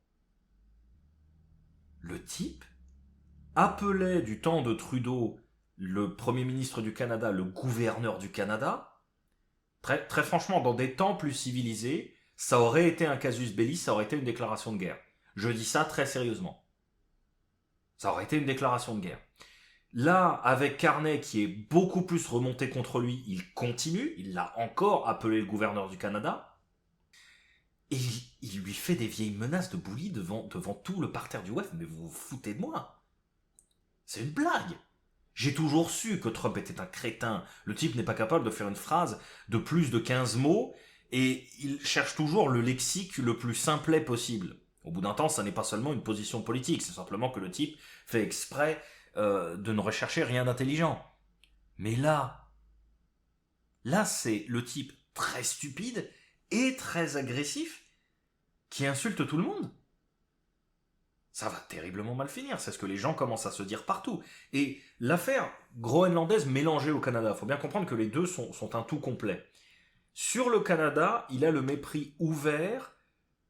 Le type appelait du temps de Trudeau le Premier ministre du Canada, le gouverneur du Canada. Très, très franchement, dans des temps plus civilisés, ça aurait été un casus belli, ça aurait été une déclaration de guerre. Je dis ça très sérieusement. Ça aurait été une déclaration de guerre. Là, avec Carney qui est beaucoup plus remonté contre lui, il continue, il l'a encore appelé le gouverneur du Canada, et il lui fait des vieilles menaces de bully devant tout le parterre du WEF, mais vous vous foutez de moi. C'est une blague. J'ai toujours su que Trump était un crétin. Le type n'est pas capable de faire une phrase de plus de 15 mots, et il cherche toujours le lexique le plus simplet possible. Au bout d'un temps, ça n'est pas seulement une position politique, c'est simplement que le type fait exprès de ne rechercher rien d'intelligent. Mais là, c'est le type très stupide et très agressif qui insulte tout le monde. Ça va terriblement mal finir, c'est ce que les gens commencent à se dire partout. Et l'affaire groenlandaise mélangée au Canada, il faut bien comprendre que les deux sont un tout complet. Sur le Canada, il a le mépris ouvert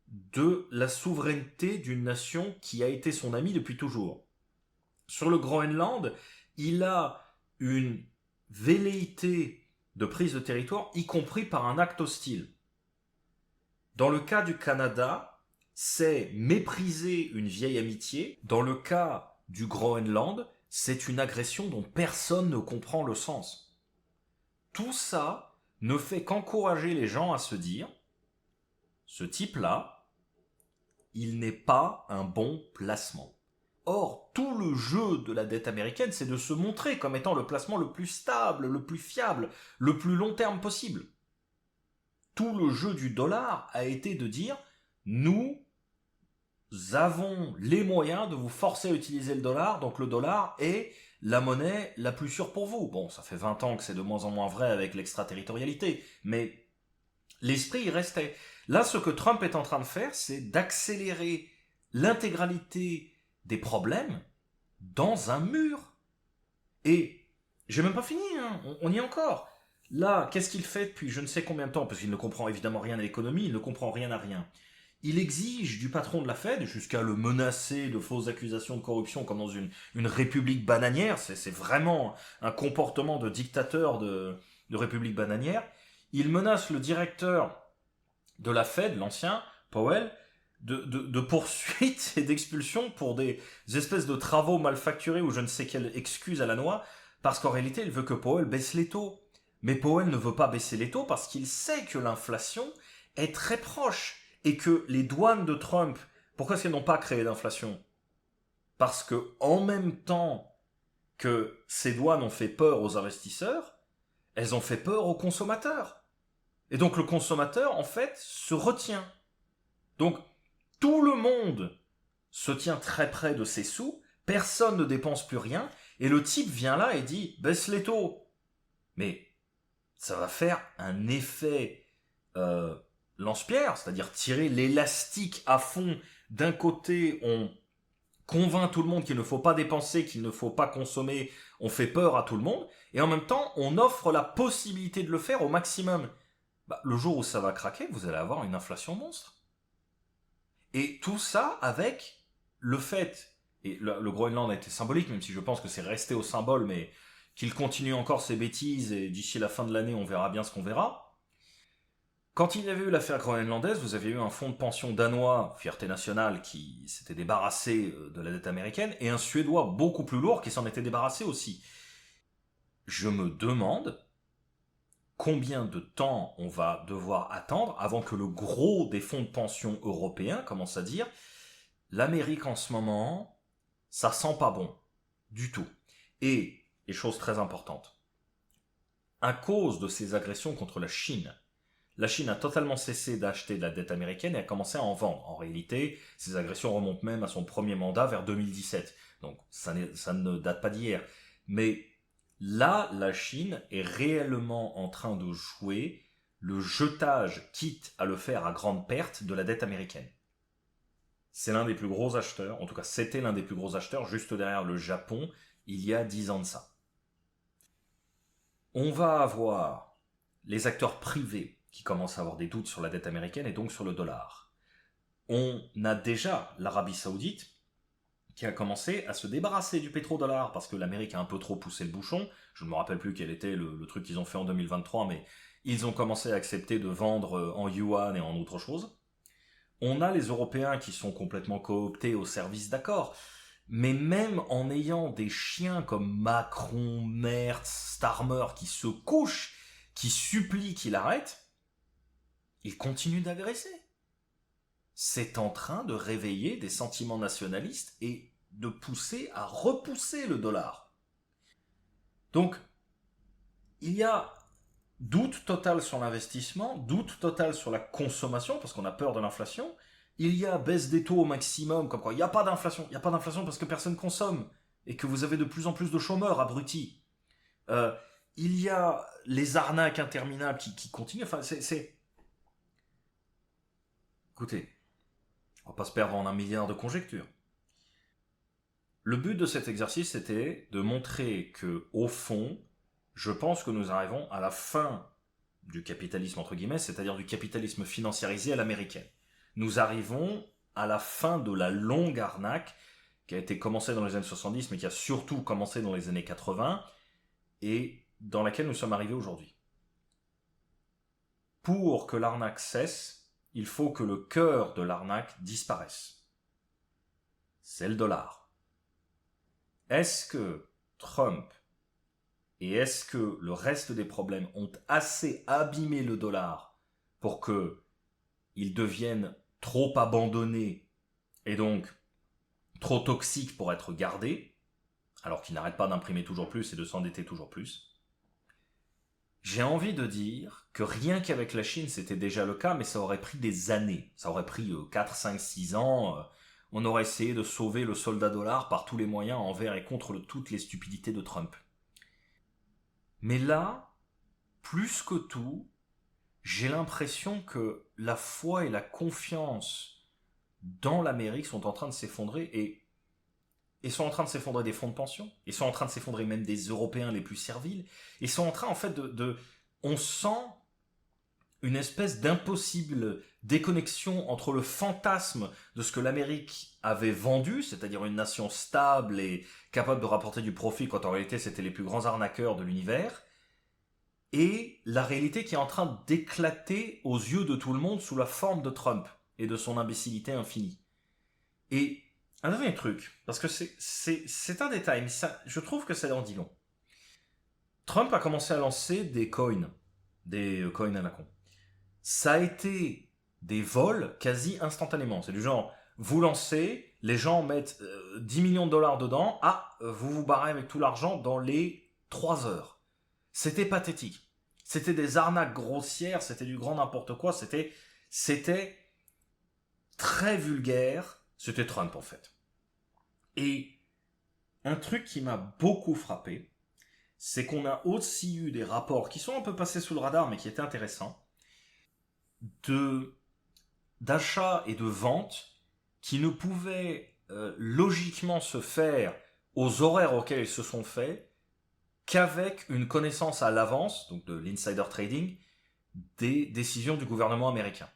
de la souveraineté d'une nation qui a été son amie depuis toujours. Sur le Groenland, il a une velléité de prise de territoire, y compris par un acte hostile. Dans le cas du Canada, c'est mépriser une vieille amitié. Dans le cas du Groenland, c'est une agression dont personne ne comprend le sens. Tout ça ne fait qu'encourager les gens à se dire, ce type-là, il n'est pas un bon placement. Or, tout le jeu de la dette américaine, c'est de se montrer comme étant le placement le plus stable, le plus fiable, le plus long terme possible. Tout le jeu du dollar a été de dire, nous avons les moyens de vous forcer à utiliser le dollar, donc le dollar est la monnaie la plus sûre pour vous. Bon, ça fait 20 ans que c'est de moins en moins vrai avec l'extraterritorialité, mais l'esprit y restait. Là, ce que Trump est en train de faire, c'est d'accélérer l'intégralité des problèmes dans un mur. Et j'ai même pas fini, hein, on y est encore. Là, qu'est-ce qu'il fait depuis je ne sais combien de temps? Parce qu'il ne comprend évidemment rien à l'économie, il ne comprend rien à rien. Il exige du patron de la Fed, jusqu'à le menacer de fausses accusations de corruption comme dans une république bananière, c'est vraiment un comportement de dictateur de république bananière. Il menace le directeur de la Fed, l'ancien, Powell, de poursuites et d'expulsions pour des espèces de travaux mal facturés ou je ne sais quelle excuse à la noix, parce qu'en réalité, il veut que Powell baisse les taux. Mais Powell ne veut pas baisser les taux parce qu'il sait que l'inflation est très proche et que les douanes de Trump, pourquoi est-ce qu'elles n'ont pas créé d'inflation? Parce que en même temps que ces douanes ont fait peur aux investisseurs, elles ont fait peur aux consommateurs. Et donc le consommateur, en fait, se retient. Donc tout le monde se tient très près de ses sous, personne ne dépense plus rien, et le type vient là et dit baisse les taux. Mais ça va faire un effet lance-pierre, c'est-à-dire tirer l'élastique à fond. D'un côté, on convainc tout le monde qu'il ne faut pas dépenser, qu'il ne faut pas consommer, on fait peur à tout le monde, et en même temps, on offre la possibilité de le faire au maximum. Bah, le jour où ça va craquer, vous allez avoir une inflation monstre. Et tout ça avec le fait, et le Groenland a été symbolique, même si je pense que c'est resté au symbole, mais qu'il continue encore ses bêtises, et d'ici la fin de l'année, on verra bien ce qu'on verra. Quand il y avait eu l'affaire groenlandaise, vous avez eu un fonds de pension danois, Fierté Nationale, qui s'était débarrassé de la dette américaine, et un Suédois beaucoup plus lourd qui s'en était débarrassé aussi. Je me demande combien de temps on va devoir attendre avant que le gros des fonds de pension européens commence à dire l'Amérique en ce moment, ça sent pas bon du tout. Et chose très importante, à cause de ces agressions contre la Chine a totalement cessé d'acheter de la dette américaine et a commencé à en vendre. En réalité, ces agressions remontent même à son premier mandat vers 2017. Donc ça ne date pas d'hier. Mais là, la Chine est réellement en train de jouer le jetage, quitte à le faire à grande perte, de la dette américaine. C'est l'un des plus gros acheteurs, en tout cas c'était l'un des plus gros acheteurs, juste derrière le Japon, il y a 10 ans de ça. On va avoir les acteurs privés qui commencent à avoir des doutes sur la dette américaine et donc sur le dollar. On a déjà l'Arabie Saoudite qui a commencé à se débarrasser du pétrodollar parce que l'Amérique a un peu trop poussé le bouchon. Je ne me rappelle plus quel était le truc qu'ils ont fait en 2023, mais ils ont commencé à accepter de vendre en yuan et en autre chose. On a les Européens qui sont complètement cooptés au service d'accords. Mais même en ayant des chiens comme Macron, Merz, Starmer qui se couchent, qui supplient qu'il arrête, ils continuent d'agresser. C'est en train de réveiller des sentiments nationalistes et de pousser à repousser le dollar. Donc, il y a doute total sur l'investissement, doute total sur la consommation, parce qu'on a peur de l'inflation. Il y a baisse des taux au maximum, comme quoi il n'y a pas d'inflation. Il n'y a pas d'inflation parce que personne consomme. Et que vous avez de plus en plus de chômeurs abrutis. Il y a les arnaques interminables qui continuent. Enfin, c'est... Écoutez, on va pas se perdre en un milliard de conjectures. Le but de cet exercice, c'était de montrer que, au fond, je pense que nous arrivons à la fin du capitalisme, entre guillemets, c'est-à-dire du capitalisme financiarisé à l'américaine. Nous arrivons à la fin de la longue arnaque qui a été commencée dans les années 70, mais qui a surtout commencé dans les années 80, et dans laquelle nous sommes arrivés aujourd'hui. Pour que l'arnaque cesse, il faut que le cœur de l'arnaque disparaisse. C'est le dollar. Est-ce que Trump et est-ce que le reste des problèmes ont assez abîmé le dollar pour qu'il devienne trop abandonné et donc trop toxique pour être gardé, alors qu'il n'arrête pas d'imprimer toujours plus et de s'endetter toujours plus? J'ai envie de dire que rien qu'avec la Chine, c'était déjà le cas, mais ça aurait pris des années. Ça aurait pris 4, 5, 6 ans. On aurait essayé de sauver le soldat dollar par tous les moyens envers et contre toutes les stupidités de Trump. Mais là, plus que tout, j'ai l'impression que la foi et la confiance dans l'Amérique sont en train de s'effondrer et sont en train de s'effondrer des fonds de pension, et sont en train de s'effondrer même des Européens les plus serviles, et sont en train en fait on sent une espèce d'impossible déconnexion entre le fantasme de ce que l'Amérique avait vendu, c'est-à-dire une nation stable et capable de rapporter du profit, quand en réalité c'était les plus grands arnaqueurs de l'univers, et la réalité qui est en train d'éclater aux yeux de tout le monde sous la forme de Trump et de son imbécilité infinie. Et un dernier truc, parce que c'est un détail, mais ça, je trouve que ça en dit long. Trump a commencé à lancer des coins à la con. Ça a été des vols quasi instantanément. C'est du genre, vous lancez, les gens mettent 10 millions de dollars dedans, vous vous barrez avec tout l'argent dans les 3 heures. C'était pathétique. C'était des arnaques grossières, c'était du grand n'importe quoi, c'était très vulgaire. C'était Trump en fait. Et un truc qui m'a beaucoup frappé, c'est qu'on a aussi eu des rapports qui sont un peu passés sous le radar mais qui étaient intéressants, d'achat et de vente qui ne pouvaient logiquement se faire aux horaires auxquels ils se sont faits qu'avec une connaissance à l'avance, donc de l'insider trading, des décisions du gouvernement américain.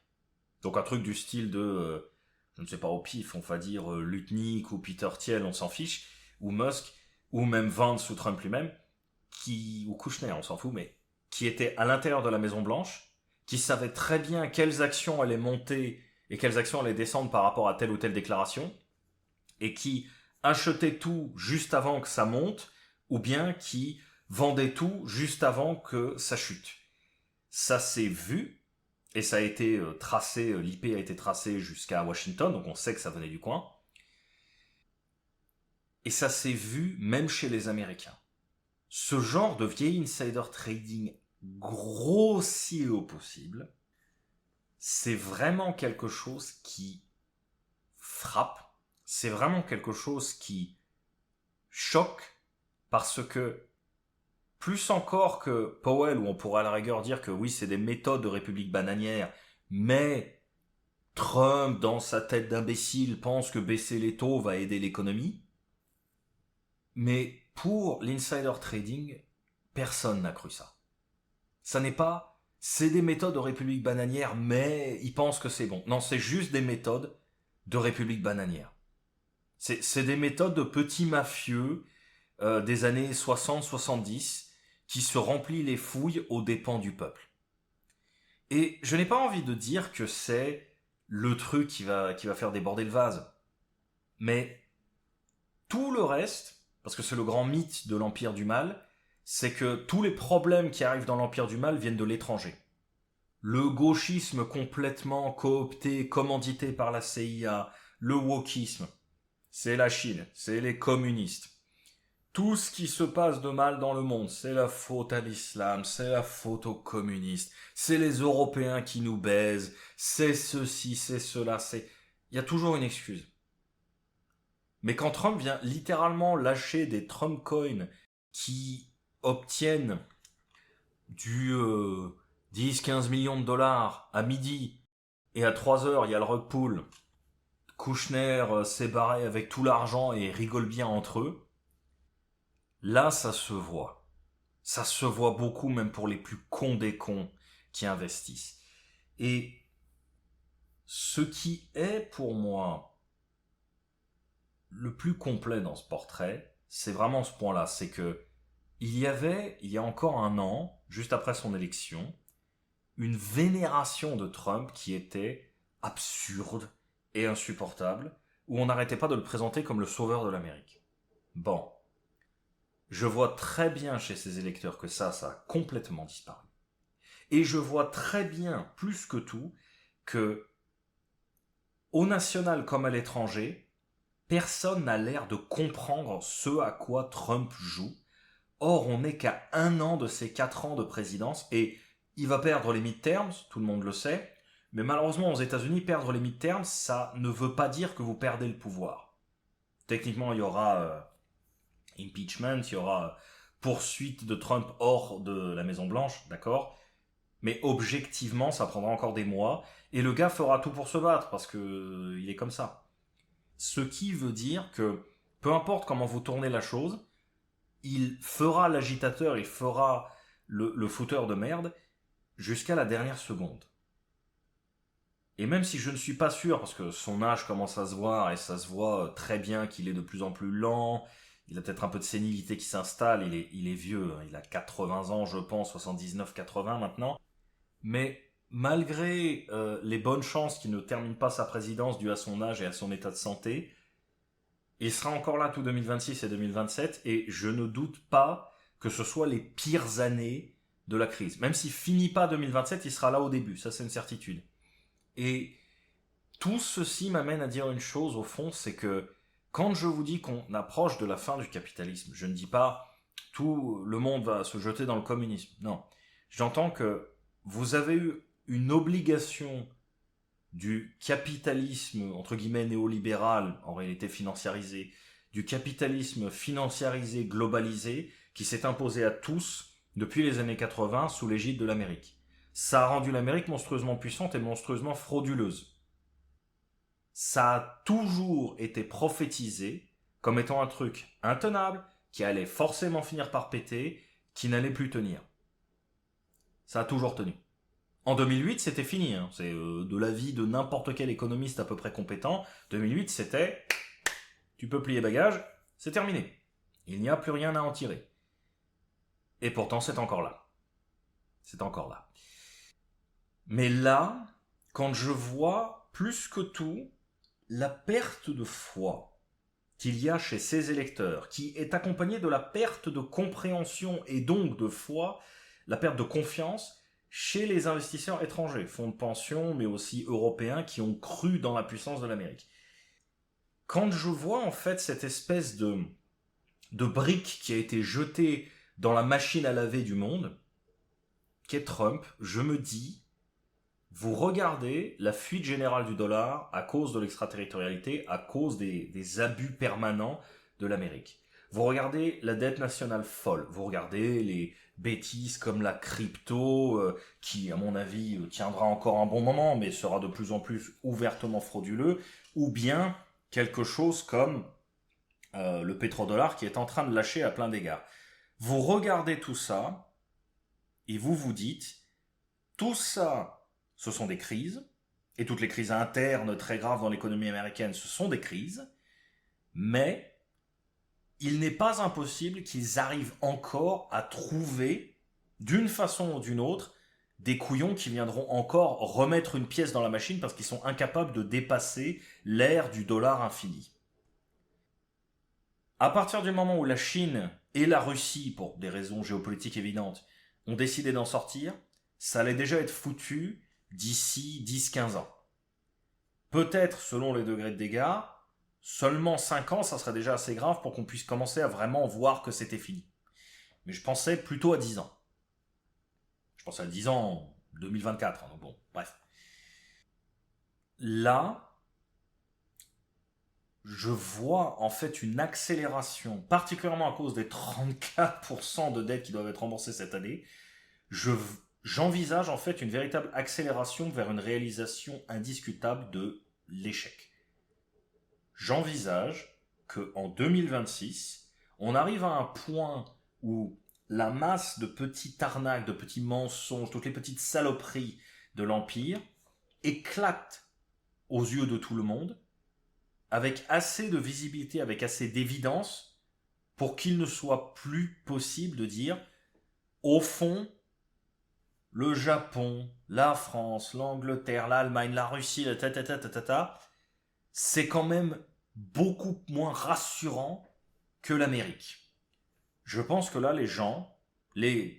Donc un truc du style de, je ne sais pas au pif, on va dire Lutnick ou Peter Thiel, on s'en fiche, ou Musk, ou même Vance ou Trump lui-même, ou Kushner, on s'en fout, mais qui était à l'intérieur de la Maison Blanche, qui savait très bien quelles actions allaient monter et quelles actions allaient descendre par rapport à telle ou telle déclaration, et qui achetait tout juste avant que ça monte, ou bien qui vendait tout juste avant que ça chute. Ça s'est vu, et ça a été tracé, l'IP a été tracé jusqu'à Washington, donc on sait que ça venait du coin. Et ça s'est vu même chez les Américains. Ce genre de vieil insider trading grossier au possible, c'est vraiment quelque chose qui frappe, c'est vraiment quelque chose qui choque, parce que plus encore que Powell, où on pourrait à la rigueur dire que oui, c'est des méthodes de république bananière, mais Trump, dans sa tête d'imbécile, pense que baisser les taux va aider l'économie. Mais pour l'insider trading, personne n'a cru ça. Ça n'est pas, c'est des méthodes de république bananière, mais ils pensent que c'est bon. Non, c'est juste des méthodes de république bananière. C'est des méthodes de petits mafieux des années 60-70 qui se remplissent les fouilles aux dépens du peuple. Et je n'ai pas envie de dire que c'est le truc qui va faire déborder le vase. Mais tout le reste, parce que c'est le grand mythe de l'Empire du Mal, c'est que tous les problèmes qui arrivent dans l'Empire du Mal viennent de l'étranger. Le gauchisme complètement coopté, commandité par la CIA, le wokisme, c'est la Chine, c'est les communistes. Tout ce qui se passe de mal dans le monde, c'est la faute à l'islam, c'est la faute aux communistes, c'est les Européens qui nous baisent, c'est ceci, c'est cela, il y a toujours une excuse. Mais quand Trump vient littéralement lâcher des Trump coins qui obtiennent du 10-15 millions de dollars à midi, et à 3 heures, il y a le rug pull, Kushner s'est barré avec tout l'argent et rigole bien entre eux, là, ça se voit. Ça se voit beaucoup, même pour les plus cons des cons qui investissent. Et ce qui est pour moi le plus complet dans ce portrait, c'est vraiment ce point-là. C'est que il y a encore un an, juste après son élection, une vénération de Trump qui était absurde et insupportable, où on n'arrêtait pas de le présenter comme le sauveur de l'Amérique. Bon. Je vois très bien chez ces électeurs que ça a complètement disparu. Et je vois très bien, plus que tout, que, au national comme à l'étranger, personne n'a l'air de comprendre ce à quoi Trump joue. Or, on n'est qu'à 1 an de ses 4 ans de présidence, et il va perdre les midterms, tout le monde le sait, mais malheureusement aux États-Unis, perdre les midterms, ça ne veut pas dire que vous perdez le pouvoir. Techniquement, il y aura impeachment, il y aura poursuite de Trump hors de la Maison Blanche, d'accord ? Mais objectivement, ça prendra encore des mois, et le gars fera tout pour se battre, parce que il est comme ça. Ce qui veut dire que, peu importe comment vous tournez la chose, il fera l'agitateur, il fera le fouteur de merde jusqu'à la dernière seconde. Et même si je ne suis pas sûr, parce que son âge commence à se voir, et ça se voit très bien qu'il est de plus en plus lent, il a peut-être un peu de sénilité qui s'installe, il est vieux, hein, il a 80 ans je pense, 79-80 maintenant, mais malgré les bonnes chances qu'il ne termine pas sa présidence dû à son âge et à son état de santé, il sera encore là tout 2026 et 2027, et je ne doute pas que ce soit les pires années de la crise. Même s'il finit pas 2027, il sera là au début, ça c'est une certitude. Et tout ceci m'amène à dire une chose au fond, c'est que quand je vous dis qu'on approche de la fin du capitalisme, je ne dis pas tout le monde va se jeter dans le communisme. Non, j'entends que vous avez eu une obligation du capitalisme entre guillemets néolibéral, en réalité financiarisé, du capitalisme financiarisé, globalisé, qui s'est imposé à tous depuis les années 80 sous l'égide de l'Amérique. Ça a rendu l'Amérique monstrueusement puissante et monstrueusement frauduleuse. Ça a toujours été prophétisé comme étant un truc intenable, qui allait forcément finir par péter, qui n'allait plus tenir. Ça a toujours tenu. En 2008, c'était fini. Hein. C'est de l'avis de n'importe quel économiste à peu près compétent. 2008, c'était tu peux plier bagages, c'est terminé. Il n'y a plus rien à en tirer. Et pourtant, c'est encore là. C'est encore là. Mais là, quand je vois plus que tout la perte de foi qu'il y a chez ces électeurs, qui est accompagnée de la perte de compréhension et donc de foi, la perte de confiance chez les investisseurs étrangers, fonds de pension, mais aussi européens, qui ont cru dans la puissance de l'Amérique. Quand je vois en fait cette espèce de brique qui a été jetée dans la machine à laver du monde, qu'est Trump, je me dis, vous regardez la fuite générale du dollar à cause de l'extraterritorialité, à cause des abus permanents de l'Amérique. Vous regardez la dette nationale folle, vous regardez les bêtises comme la crypto, qui à mon avis tiendra encore un bon moment, mais sera de plus en plus ouvertement frauduleux, ou bien quelque chose comme le pétrodollar qui est en train de lâcher à plein d'égards. Vous regardez tout ça, et vous vous dites, tout ça, ce sont des crises, et toutes les crises internes très graves dans l'économie américaine, ce sont des crises, mais il n'est pas impossible qu'ils arrivent encore à trouver, d'une façon ou d'une autre, des couillons qui viendront encore remettre une pièce dans la machine parce qu'ils sont incapables de dépasser l'ère du dollar infini. À partir du moment où la Chine et la Russie, pour des raisons géopolitiques évidentes, ont décidé d'en sortir, ça allait déjà être foutu d'ici 10-15 ans. Peut-être, selon les degrés de dégâts, seulement 5 ans, ça serait déjà assez grave pour qu'on puisse commencer à vraiment voir que c'était fini. Mais je pensais plutôt à 10 ans. Je pensais à 10 ans en 2024, donc bon, bref. Là, je vois en fait une accélération, particulièrement à cause des 34% de dettes qui doivent être remboursées cette année. J'envisage en fait une véritable accélération vers une réalisation indiscutable de l'échec. J'envisage qu'en 2026, on arrive à un point où la masse de petits arnaques, de petits mensonges, toutes les petites saloperies de l'Empire éclatent aux yeux de tout le monde, avec assez de visibilité, avec assez d'évidence, pour qu'il ne soit plus possible de dire, au fond, le Japon, la France, l'Angleterre, l'Allemagne, la Russie, c'est quand même beaucoup moins rassurant que l'Amérique. Je pense que là, les gens,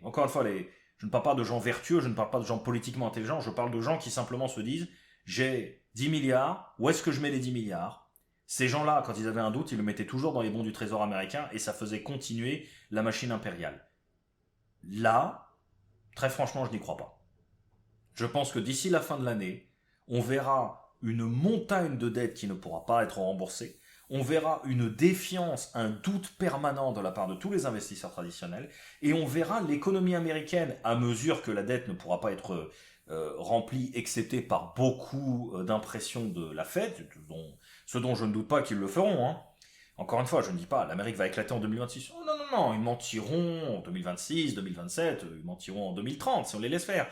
encore une fois, je ne parle pas de gens vertueux, je ne parle pas de gens politiquement intelligents, je parle de gens qui simplement se disent, j'ai 10 milliards, où est-ce que je mets les 10 milliards? Ces gens-là, quand ils avaient un doute, ils le mettaient toujours dans les bons du trésor américain et ça faisait continuer la machine impériale. Là, très franchement, je n'y crois pas. Je pense que d'ici la fin de l'année, on verra une montagne de dettes qui ne pourra pas être remboursée. On verra une défiance, un doute permanent de la part de tous les investisseurs traditionnels. Et on verra l'économie américaine, à mesure que la dette ne pourra pas être remplie, excepté par beaucoup d'impressions de la Fed, ce dont je ne doute pas qu'ils le feront, hein. Encore une fois, je ne dis pas l'Amérique va éclater en 2026. Oh non, non, non, ils mentiront en 2026, 2027, ils mentiront en 2030 si on les laisse faire.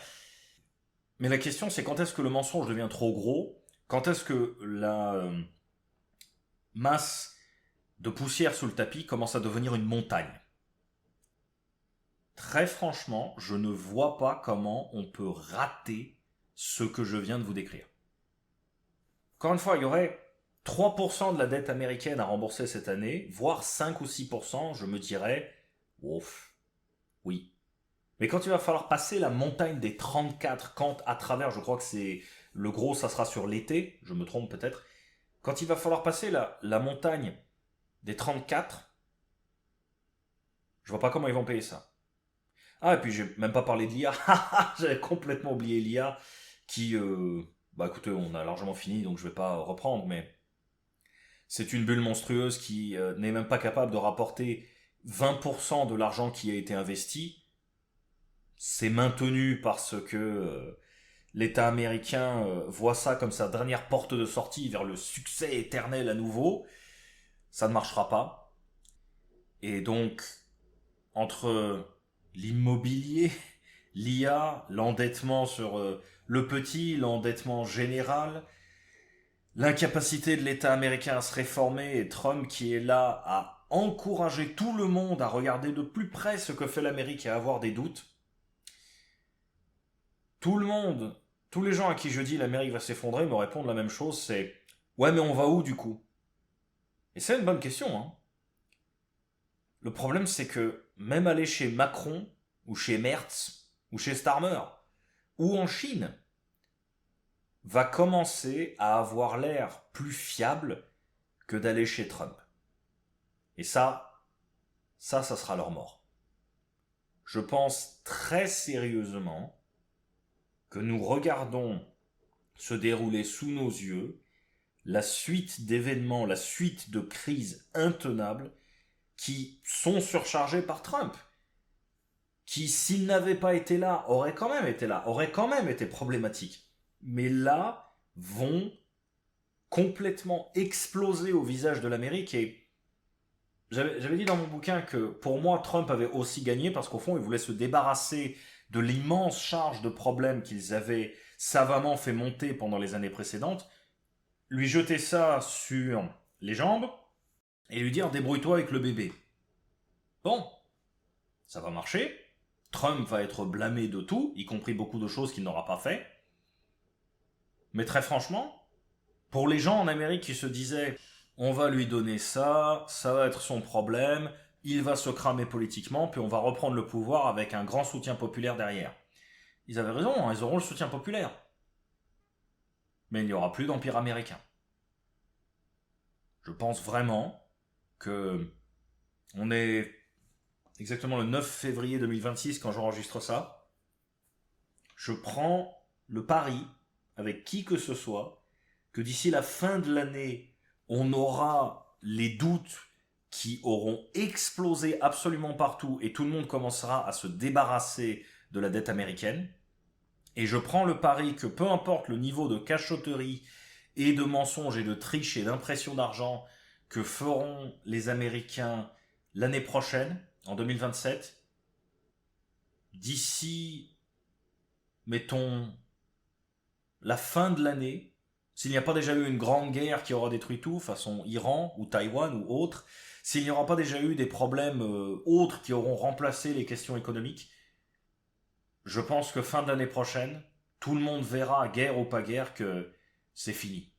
Mais la question, c'est quand est-ce que le mensonge devient trop gros? Quand est-ce que la masse de poussière sous le tapis commence à devenir une montagne? Très franchement, je ne vois pas comment on peut rater ce que je viens de vous décrire. Encore une fois, il y aurait 3% de la dette américaine à rembourser cette année, voire 5 ou 6%, je me dirais, ouf, oui. Mais quand il va falloir passer la montagne des 34, quand à travers, je crois que c'est le gros, ça sera sur l'été, je me trompe peut-être, quand il va falloir passer la montagne des 34, je vois pas comment ils vont payer ça. Ah, et puis j'ai même pas parlé de l'IA. J'avais complètement oublié l'IA qui, bah écoutez, on a largement fini, donc je vais pas reprendre, mais c'est une bulle monstrueuse qui n'est même pas capable de rapporter 20% de l'argent qui a été investi. C'est maintenu parce que l'État américain voit ça comme sa dernière porte de sortie vers le succès éternel à nouveau. Ça ne marchera pas. Et donc, entre l'immobilier, l'IA, l'endettement sur le petit, l'endettement général, l'incapacité de l'État américain à se réformer et Trump qui est là à encourager tout le monde à regarder de plus près ce que fait l'Amérique et à avoir des doutes. Tout le monde, tous les gens à qui je dis l'Amérique va s'effondrer me répondent la même chose, c'est ouais mais on va où du coup? Et c'est une bonne question, hein. Le problème c'est que même aller chez Macron, ou chez Merz, ou chez Starmer, ou en Chine, va commencer à avoir l'air plus fiable que d'aller chez Trump. Et ça sera leur mort. Je pense très sérieusement que nous regardons se dérouler sous nos yeux la suite d'événements, la suite de crises intenables qui sont surchargées par Trump, qui, s'il n'avait pas été là, auraient quand même été là, auraient quand même été problématiques. Mais là, vont complètement exploser au visage de l'Amérique. Et j'avais dit dans mon bouquin que pour moi, Trump avait aussi gagné parce qu'au fond, il voulait se débarrasser de l'immense charge de problèmes qu'ils avaient savamment fait monter pendant les années précédentes, lui jeter ça sur les jambes et lui dire débrouille-toi avec le bébé. Bon, ça va marcher. Trump va être blâmé de tout, y compris beaucoup de choses qu'il n'aura pas fait. Mais très franchement, pour les gens en Amérique qui se disaient on va lui donner ça, ça va être son problème, il va se cramer politiquement, puis on va reprendre le pouvoir avec un grand soutien populaire derrière. Ils avaient raison, hein, ils auront le soutien populaire. Mais il n'y aura plus d'empire américain. Je pense vraiment que on est exactement le 9 février 2026 quand j'enregistre ça. Je prends le pari avec qui que ce soit que d'ici la fin de l'année, on aura les doutes qui auront explosé absolument partout et tout le monde commencera à se débarrasser de la dette américaine. Et je prends le pari que peu importe le niveau de cachotterie et de mensonges et de triche et d'impression d'argent que feront les Américains l'année prochaine, en 2027, d'ici, mettons, la fin de l'année, s'il n'y a pas déjà eu une grande guerre qui aura détruit tout, façon Iran ou Taïwan ou autre, s'il n'y aura pas déjà eu des problèmes autres qui auront remplacé les questions économiques, je pense que fin d'année prochaine, tout le monde verra, guerre ou pas guerre, que c'est fini.